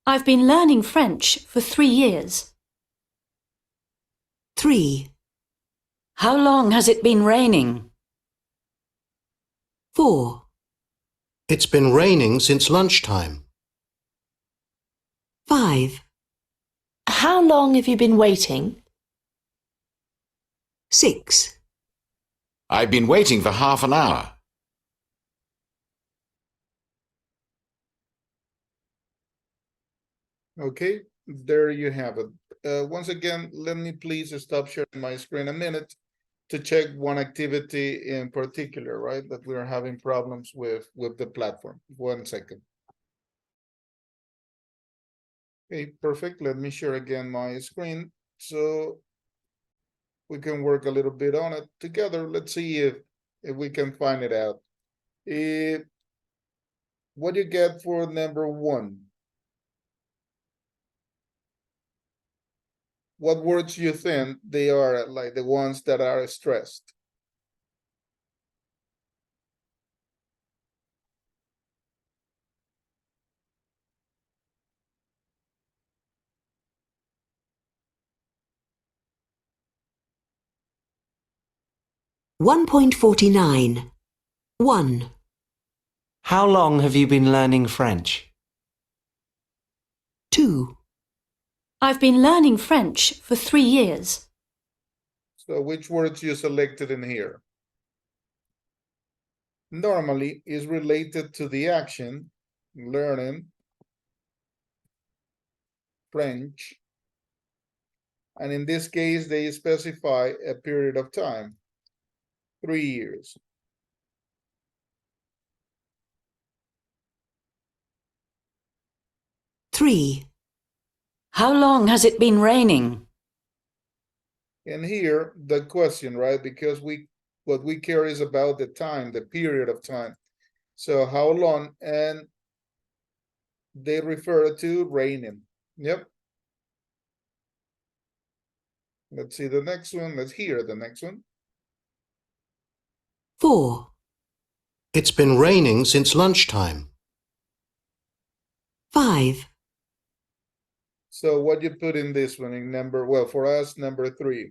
I've been learning French for 3 years. 3, How long has it been raining? 4, It's been raining since lunchtime. 5, How long have you been waiting? 6, I've been waiting for half an hour. Okay, there you have it. Once again, let me please stop sharing my screen a minute to check one activity in particular, right? That we're having problems with the platform. 1 second. Okay, perfect. Let me share again my screen so we can work a little bit on it together. Let's see if we can find it out. What do you get for number 1? What words you think they are like the ones that are stressed? One 1.49. 1, How long have you been learning French? 2, I've been learning French for 3 years. So which words you selected in here? Normally is related to the action, learning French, And in this case, they specify a period of time, 3 years. Three. How long has it been raining? And here, the question, right? Because what we care is about the time, the period of time. So how long? And they refer to raining. Yep. Let's see the next one. Let's hear the next one. 4. It's been raining since lunchtime. 5. So what you put in this one in number, well, for us, number 3.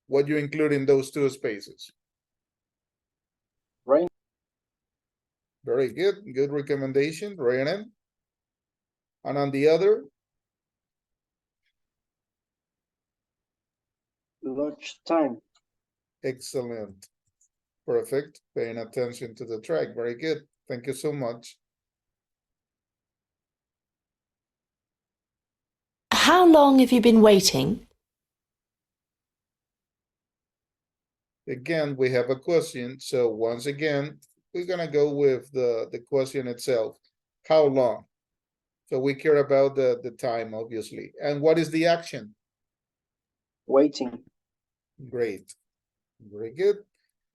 What you include in those two spaces? Rain. Very good. Good recommendation, raining. And on the other, Lunchtime. excellent. Perfect. Paying attention to the track. Very good. Thank you so much. How long have you been waiting? Again, we have a question. So once again, we're gonna go with the question itself. How long? So we care about the time, obviously. And what is the action? Waiting. Great. Very good.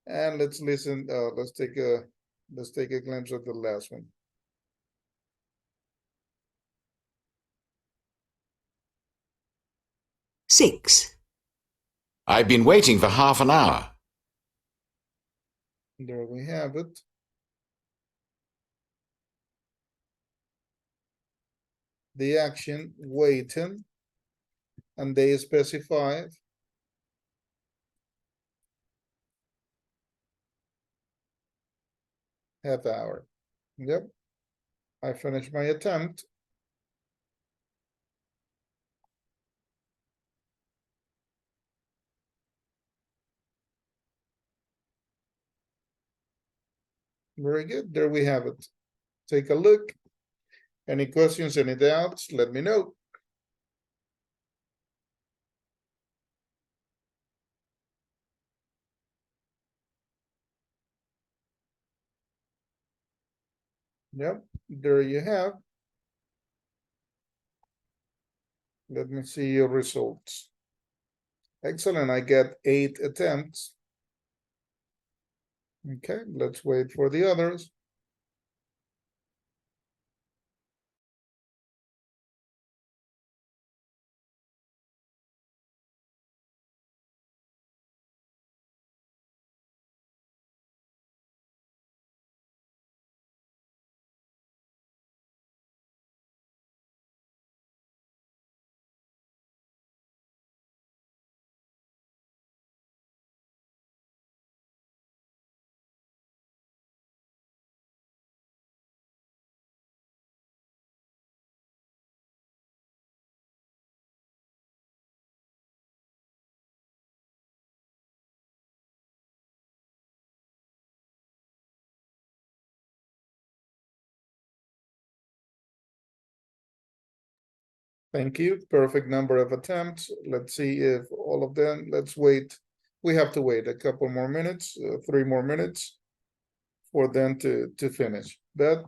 And let's listen. Let's take a glimpse at the last one. Six. I've been waiting for half an hour. There we have it. The action waiting, and they specify half hour. Yep. I finished my attempt. Very good. There we have it. Take a look. Any questions, any doubts? Let me know. Yep, there you have. Let me see your results. Excellent. I get 8 attempts. Okay, let's wait for the others. Thank you. Perfect number of attempts. Let's see if all of them, let's wait. We have to wait a couple more minutes, 3 more minutes for them to finish. But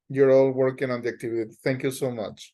you're all working on the activity. Thank you so much.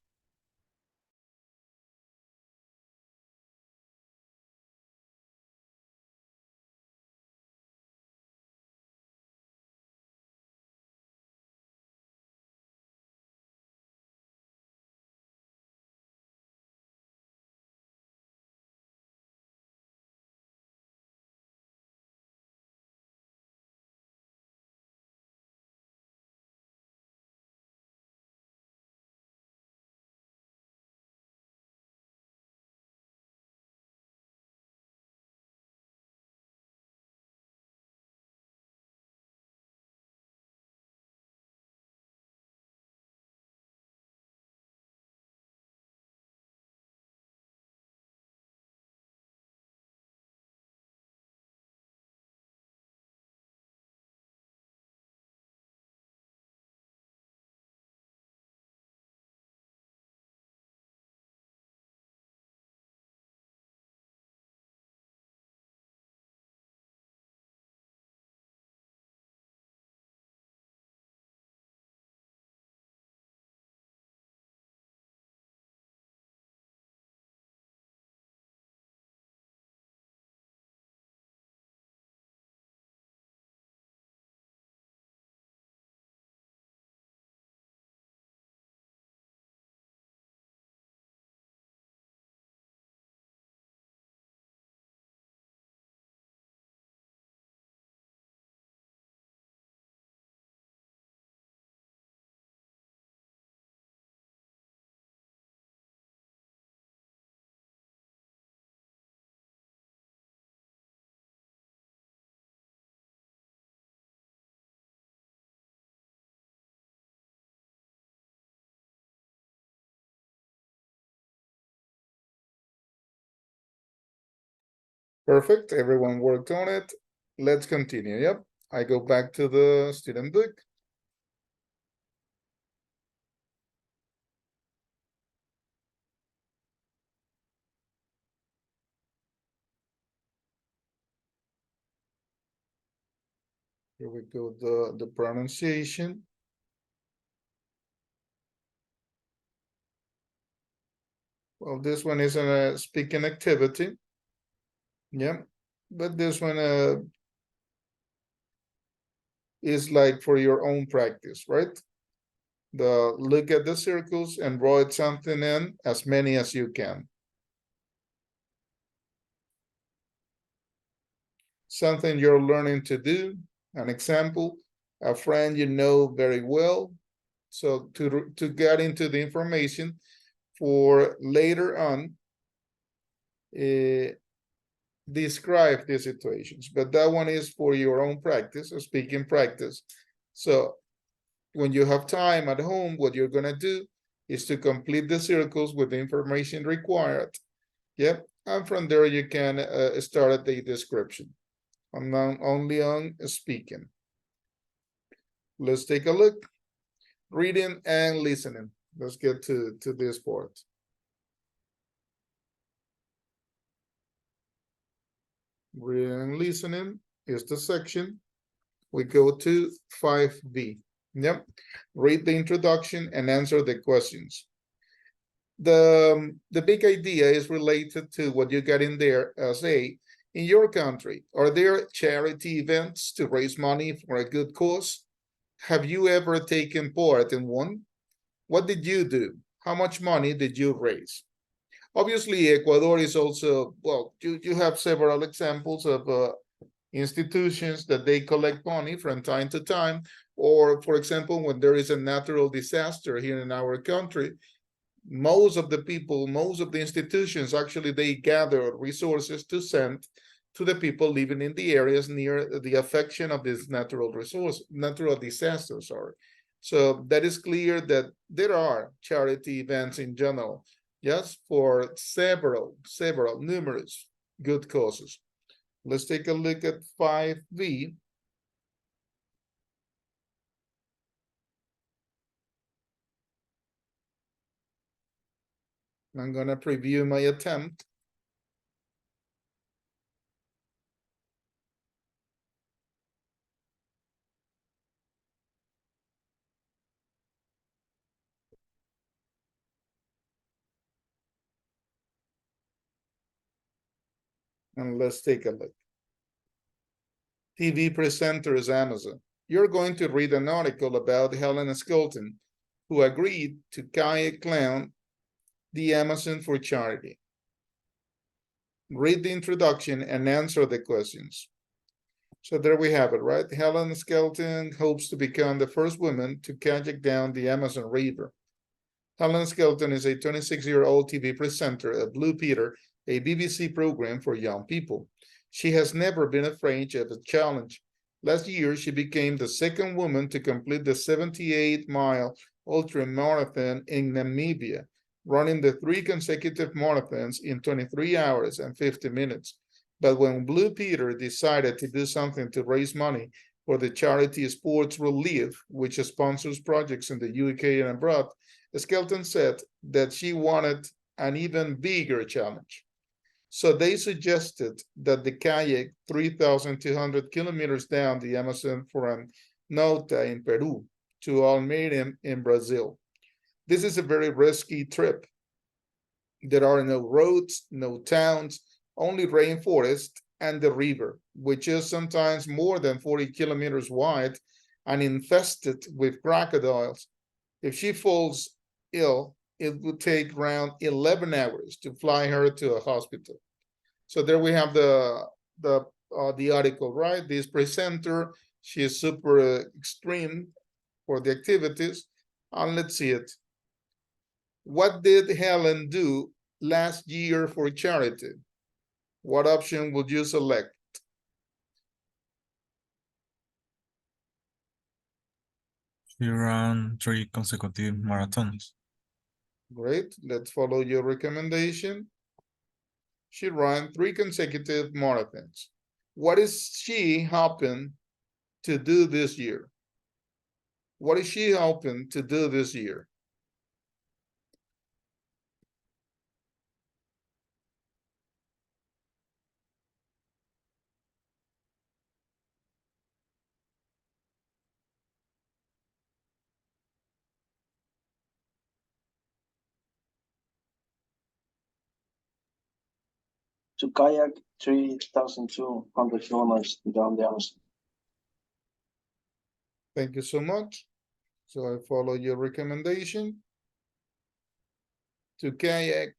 Perfect. Everyone worked on it. Let's continue. Yep. I go back to the student book. Here we go, the pronunciation. Well, this one is a speaking activity. Yeah, but this one is like for your own practice, right? Look at the circles and write something in, as many as you can. Something you're learning to do. An example, a friend you know very well. So to get into the information for later on, describe the situations, but that one is for your own practice, a speaking practice. So when you have time at home, what you're gonna do is to complete the circles with the information required. Yep, and from there you can start the description. I'm not only on speaking. Let's take a look. Reading and listening. Let's get to this part. Reading and listening is the section. We go to 5B. Yep. Read the introduction and answer the questions. The big idea is related to what you got in there as in your country, are there charity events to raise money for a good cause? Have you ever taken part in one? What did you do? How much money did you raise? Obviously, Ecuador is also, well, you have several examples of institutions that they collect money from time to time, or for example, when there is a natural disaster here in our country, most of the people, most of the institutions, actually, they gather resources to send to the people living in the areas near the affection of this natural disaster, sorry. So that is clear that there are charity events in general, yes, for several, numerous good causes. Let's take a look at 5B. I'm gonna preview my attempt. And let's take a look. TV presenter is Amazon. You're going to read an article about Helen Skelton, who agreed to kayak clown the Amazon for charity. Read the introduction and answer the questions. So there we have it, right? Helen Skelton hopes to become the first woman to kayak down the Amazon River. Helen Skelton is a 26-year-old TV presenter at Blue Peter, a BBC program for young people. She has never been afraid of a challenge. Last year, she became the second woman to complete the 78-mile ultramarathon in Namibia, running the 3 consecutive marathons in 23 hours and 50 minutes. But when Blue Peter decided to do something to raise money for the charity Sports Relief, which sponsors projects in the UK and abroad, Skelton said that she wanted an even bigger challenge. So they suggested that the kayak 3,200 kilometers down the Amazon from Nauta in Peru to Almeida in Brazil. This is a very risky trip. There are no roads, no towns, only rainforest and the river, which is sometimes more than 40 kilometers wide and infested with crocodiles. If she falls ill, it would take around 11 hours to fly her to a hospital. So there we have the article, right? This presenter, she is super extreme for the activities. And let's see it. What did Helen do last year for charity? What option would you select? She ran 3 consecutive marathons. Great. Let's follow your recommendation. She ran 3 consecutive marathons. What is she hoping to do this year? What is she hoping to do this year? To kayak 3,200 kilometers down the Amazon. Thank you so much. So I follow your recommendation to kayak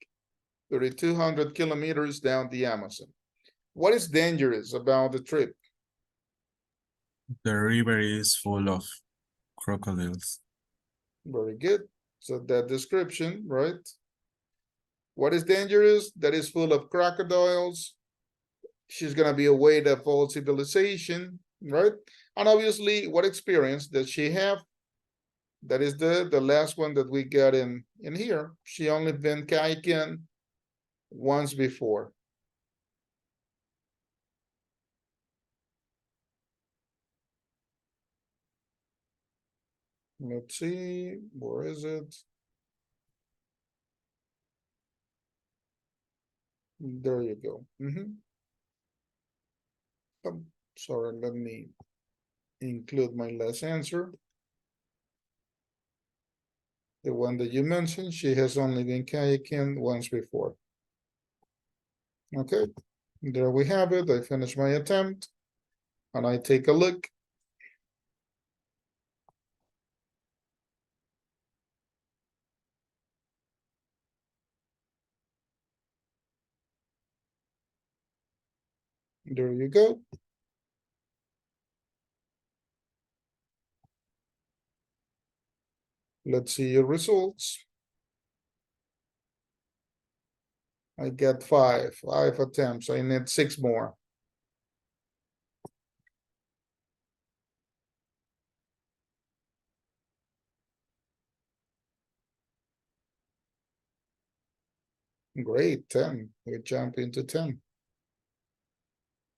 3,200 kilometers down the Amazon. What is dangerous about the trip? The river is full of crocodiles. Very good. So that description, right? What is dangerous? That is full of crocodiles. She's gonna be away of all civilization, right? And obviously, what experience does she have? That is the last one that we got in here. She only been kayaking once before. Let's see, where is it? There you go. Sorry, let me include my last answer. The one that you mentioned, she has only been kayaking once before. Okay, there we have it. I finished my attempt and I take a look. There you go. Let's see your results. I get five attempts. I need 6 more. Great, 10. We jump into 10.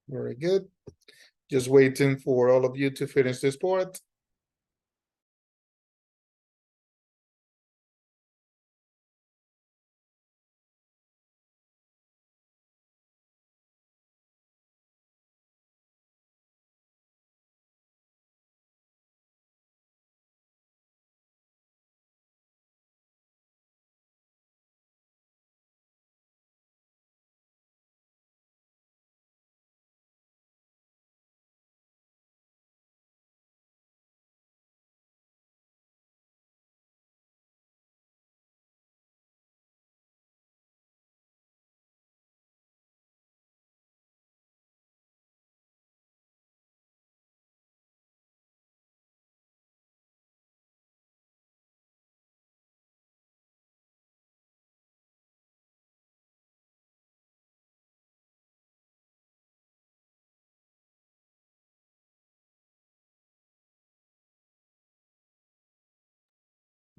Very good. Just waiting for all of you to finish this part.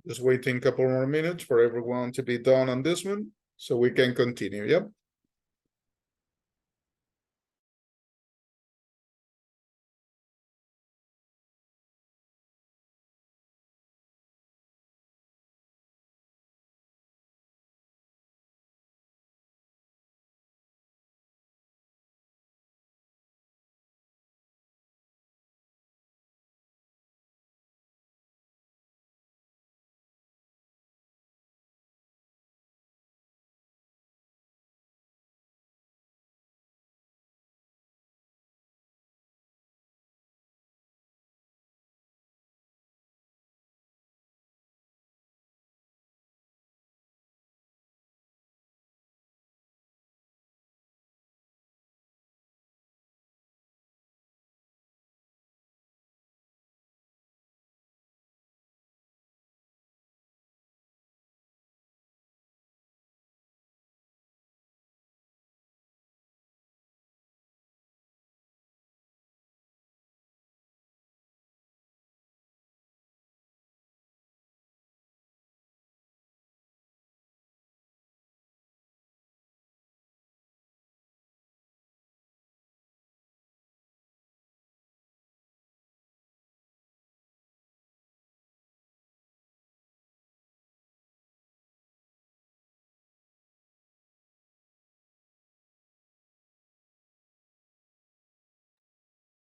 Just waiting a couple more minutes for everyone to be done on this one so we can continue. Yep.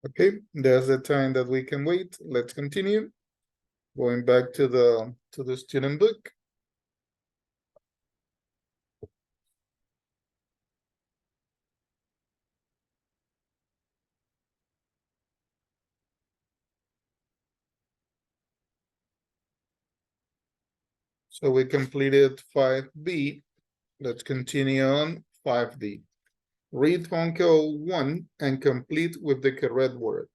Okay, there's the time that we can wait. Let's continue. Going back to the student book. So we completed 5B. Let's continue on 5D. Read Fonco 1 and complete with the correct word.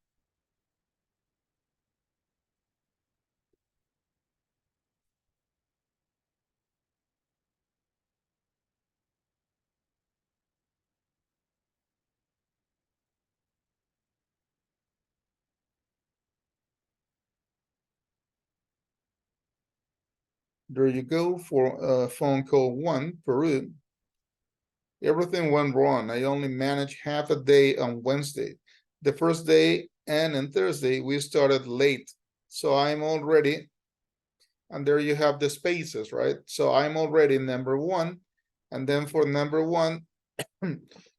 There you go for phone call 1, Peru. Everything went wrong. I only managed half a day on Wednesday. The first day and on Thursday, we started late. So I'm already, and there you have the spaces, right? So I'm already number 1. And then for number 1,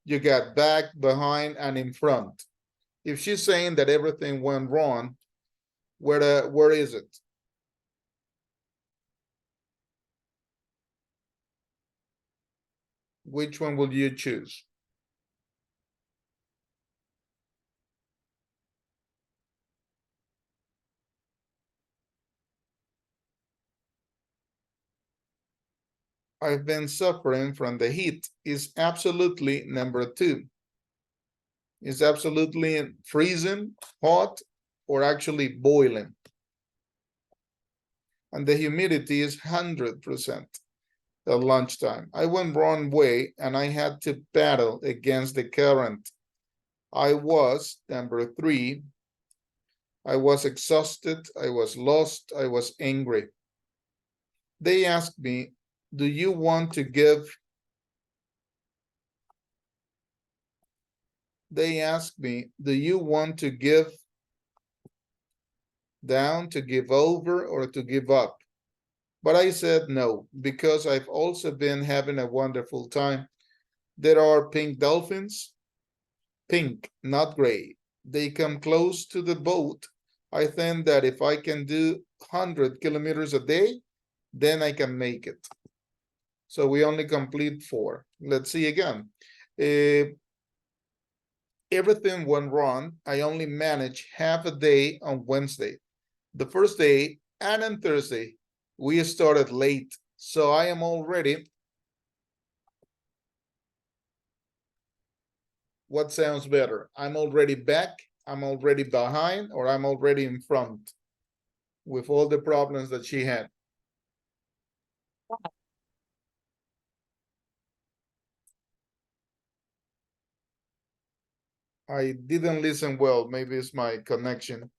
you got back, behind, and in front. If she's saying that everything went wrong, where is it? Which one will you choose? I've been suffering from the heat is absolutely number 2. Is absolutely freezing, hot, or actually boiling. And the humidity is 100% at lunchtime. I went wrong way and I had to paddle against the current. I was number 3. I was exhausted, I was lost, I was angry. They asked me, do you want to give? They asked me, do you want to give down, to give over, or to give up? But I said no, because I've also been having a wonderful time. There are pink dolphins, pink, not gray. They come close to the boat. I think that if I can do 100 kilometers a day, then I can make it. So we only complete 4. Let's see again. Everything went wrong. I only managed half a day on Wednesday. The first day and on Thursday, we started late. So I am already. What sounds better? I'm already back, I'm already behind, or I'm already in front with all the problems that she had. I didn't listen well. Maybe it's my connection.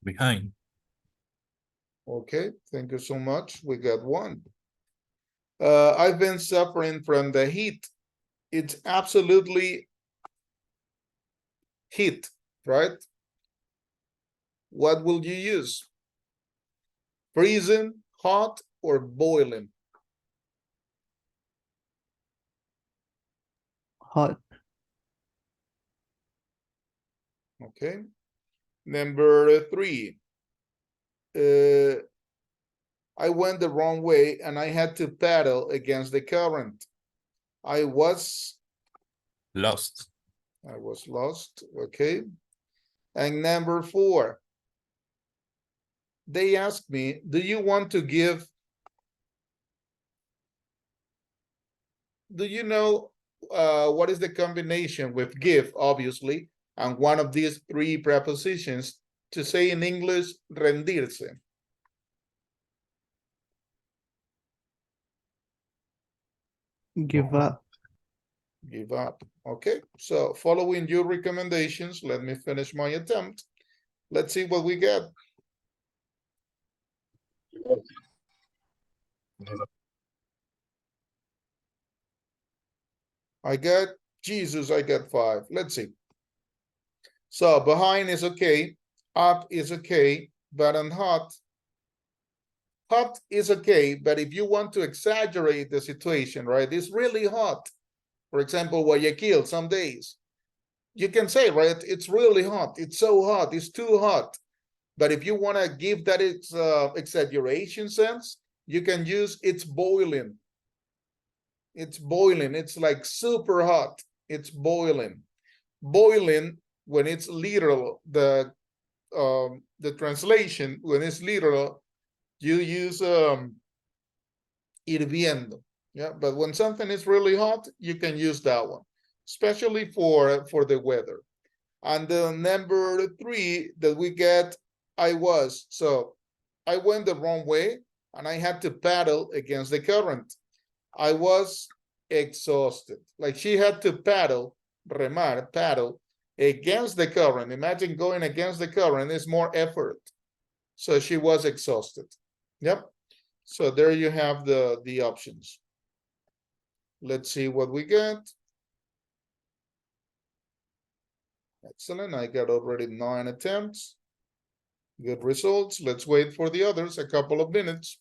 Behind. Okay, thank you so much. We got 1. I've been suffering from the heat. It's absolutely heat, right? What will you use? Freezing, hot, or boiling? Hot. Okay. Number 3. I went the wrong way and I had to paddle against the current. I was Lost. lost. Okay. And number 4. They asked me, do you want to give? Do you know what is the combination with give, obviously, and one of these 3 prepositions to say in English, rendirse? Give up. Give up. Okay, so following your recommendations, let me finish my attempt. Let's see what we get. I got Jesus, I got 5. Let's see. So behind is okay, up is okay, but on hot is okay, but if you want to exaggerate the situation, right, it's really hot. For example, Guayaquil, some days, you can say, right, it's really hot, it's so hot, it's too hot. But if you want to give that exaggeration sense, you can use it's boiling. It's boiling, it's like super hot, it's boiling. Boiling, when it's literal, the translation, when it's literal, you use hirviendo. Yeah, but when something is really hot, you can use that one, especially for the weather. And the number 3 that we get, I was. So I went the wrong way and I had to paddle against the current. I was exhausted. Like she had to paddle, remar, paddle against the current. Imagine going against the current is more effort. So she was exhausted. Yep. So there you have the options. Let's see what we get. Excellent. I got already 9 attempts. Good results. Let's wait for the others a couple of minutes.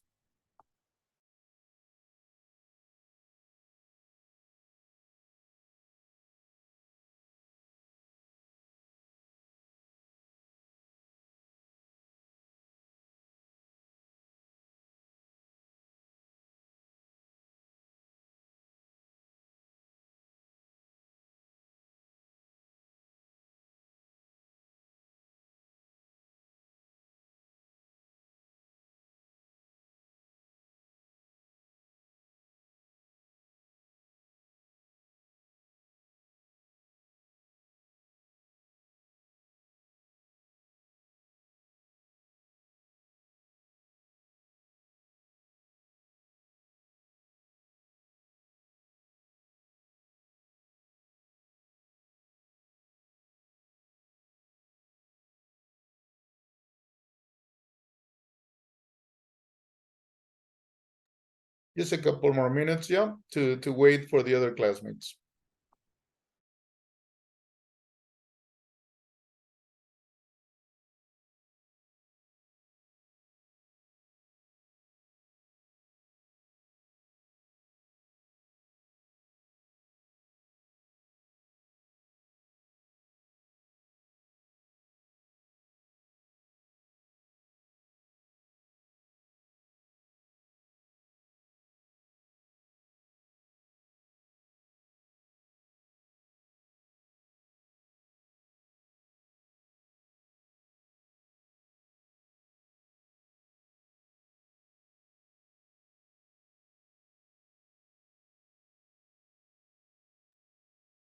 Just a couple more minutes, yeah, to wait for the other classmates.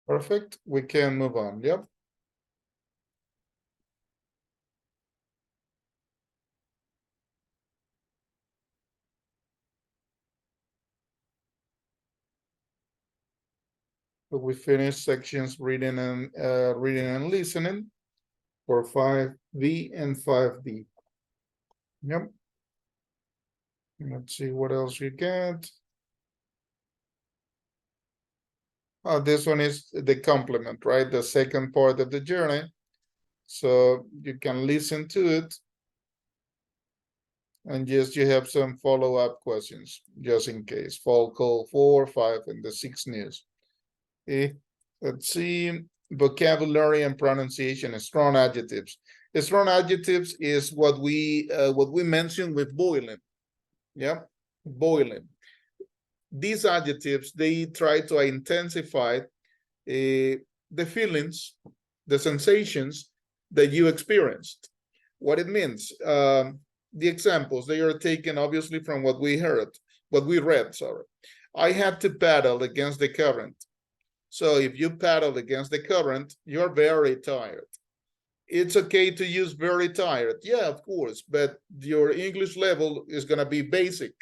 Perfect. We can move on. Yep. So we finished sections reading and listening for 5B and 5D. Yep. Let's see what else we get. This one is the complement, right? The second part of the journey. So you can listen to it. And just you have some follow-up questions, just in case. Fall call 4, 5, and the 6 news. Let's see. Vocabulary and pronunciation and strong adjectives. The strong adjectives is what we mentioned with boiling. Yeah, boiling. These adjectives, they try to intensify the feelings, the sensations that you experienced. What it means, the examples, they are taken obviously from what we read, sorry. I had to paddle against the current. So if you paddle against the current, you're very tired. It's okay to use very tired. Yeah, of course, but your English level is going to be basic.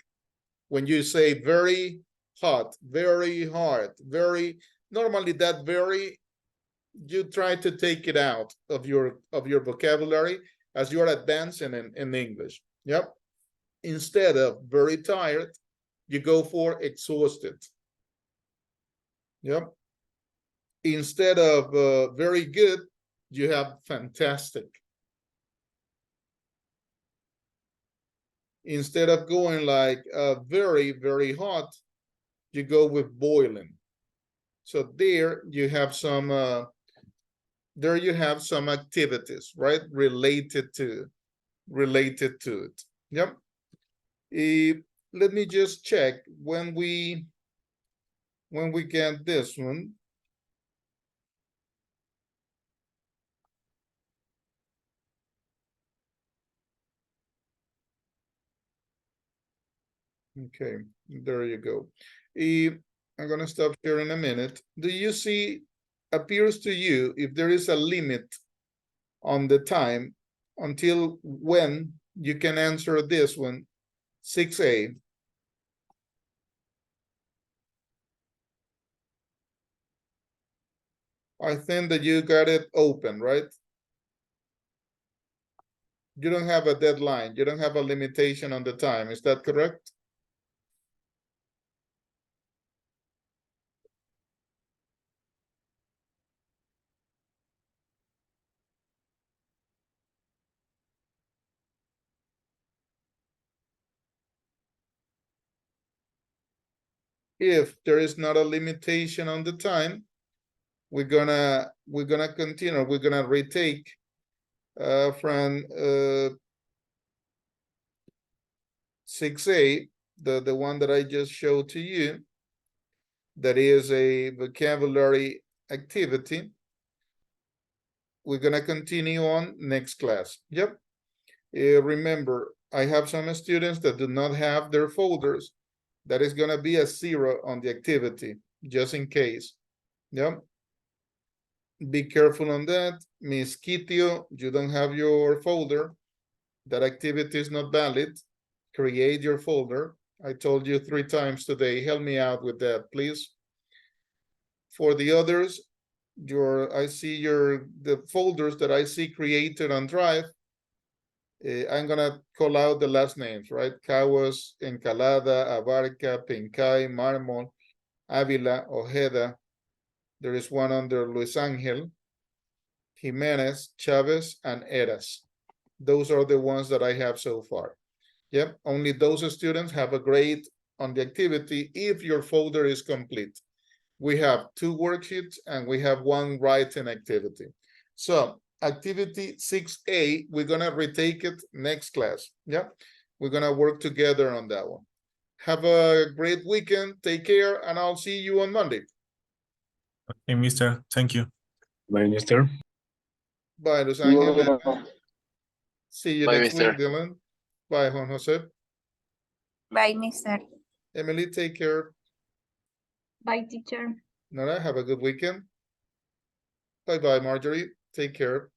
When you say very hot, very hard, very, normally that very, you try to take it out of your vocabulary as you're advancing in English. Yep. Instead of very tired, you go for exhausted. Yep. Instead of very good, you have fantastic. Instead of going like very, very hot, you go with boiling. So there you have some activities, right? Related to it. Yep. Let me just check when we get this one. Okay, there you go. I'm gonna stop here in a minute. Do you see, appears to you, if there is a limit on the time until when you can answer this one, 6A? I think that you got it open, right? You don't have a deadline. You don't have a limitation on the time. Is that correct? If there is not a limitation on the time, we're gonna continue. We're gonna retake from 6A, the one that I just showed to you. That is a vocabulary activity. We're gonna continue on next class. Yep. Remember, I have some students that do not have their folders. That is gonna be a 0 on the activity, just in case. Yep. Be careful on that. Miss Kitio, you don't have your folder. That activity is not valid. Create your folder. I told you 3 times today. Help me out with that, please. For the others, the folders that I see created on Drive. I'm gonna call out the last names, right? Caguas, Encalada, Abarca, Pencay, Mármol, Ávila, Ojeda. There is one under Luis Angel, Jimenez, Chavez, and Eras. Those are the ones that I have so far. Yep, only those students have a grade on the activity if your folder is complete. We have 2 worksheets and we have 1 writing activity. So activity 6A, we're gonna retake it next class. Yeah, we're gonna work together on that one. Have a great weekend. Take care, and I'll see you on Monday. Okay, mister. Thank you. Bye, mister. Bye, Los See you Angeles. later. See you Bye, next mister. week, Dylan. Bye, Juan Jose. Bye, mister. Emily, take care. Bye, teacher. Nora, have a good weekend. Bye-bye, Marjorie. Take care.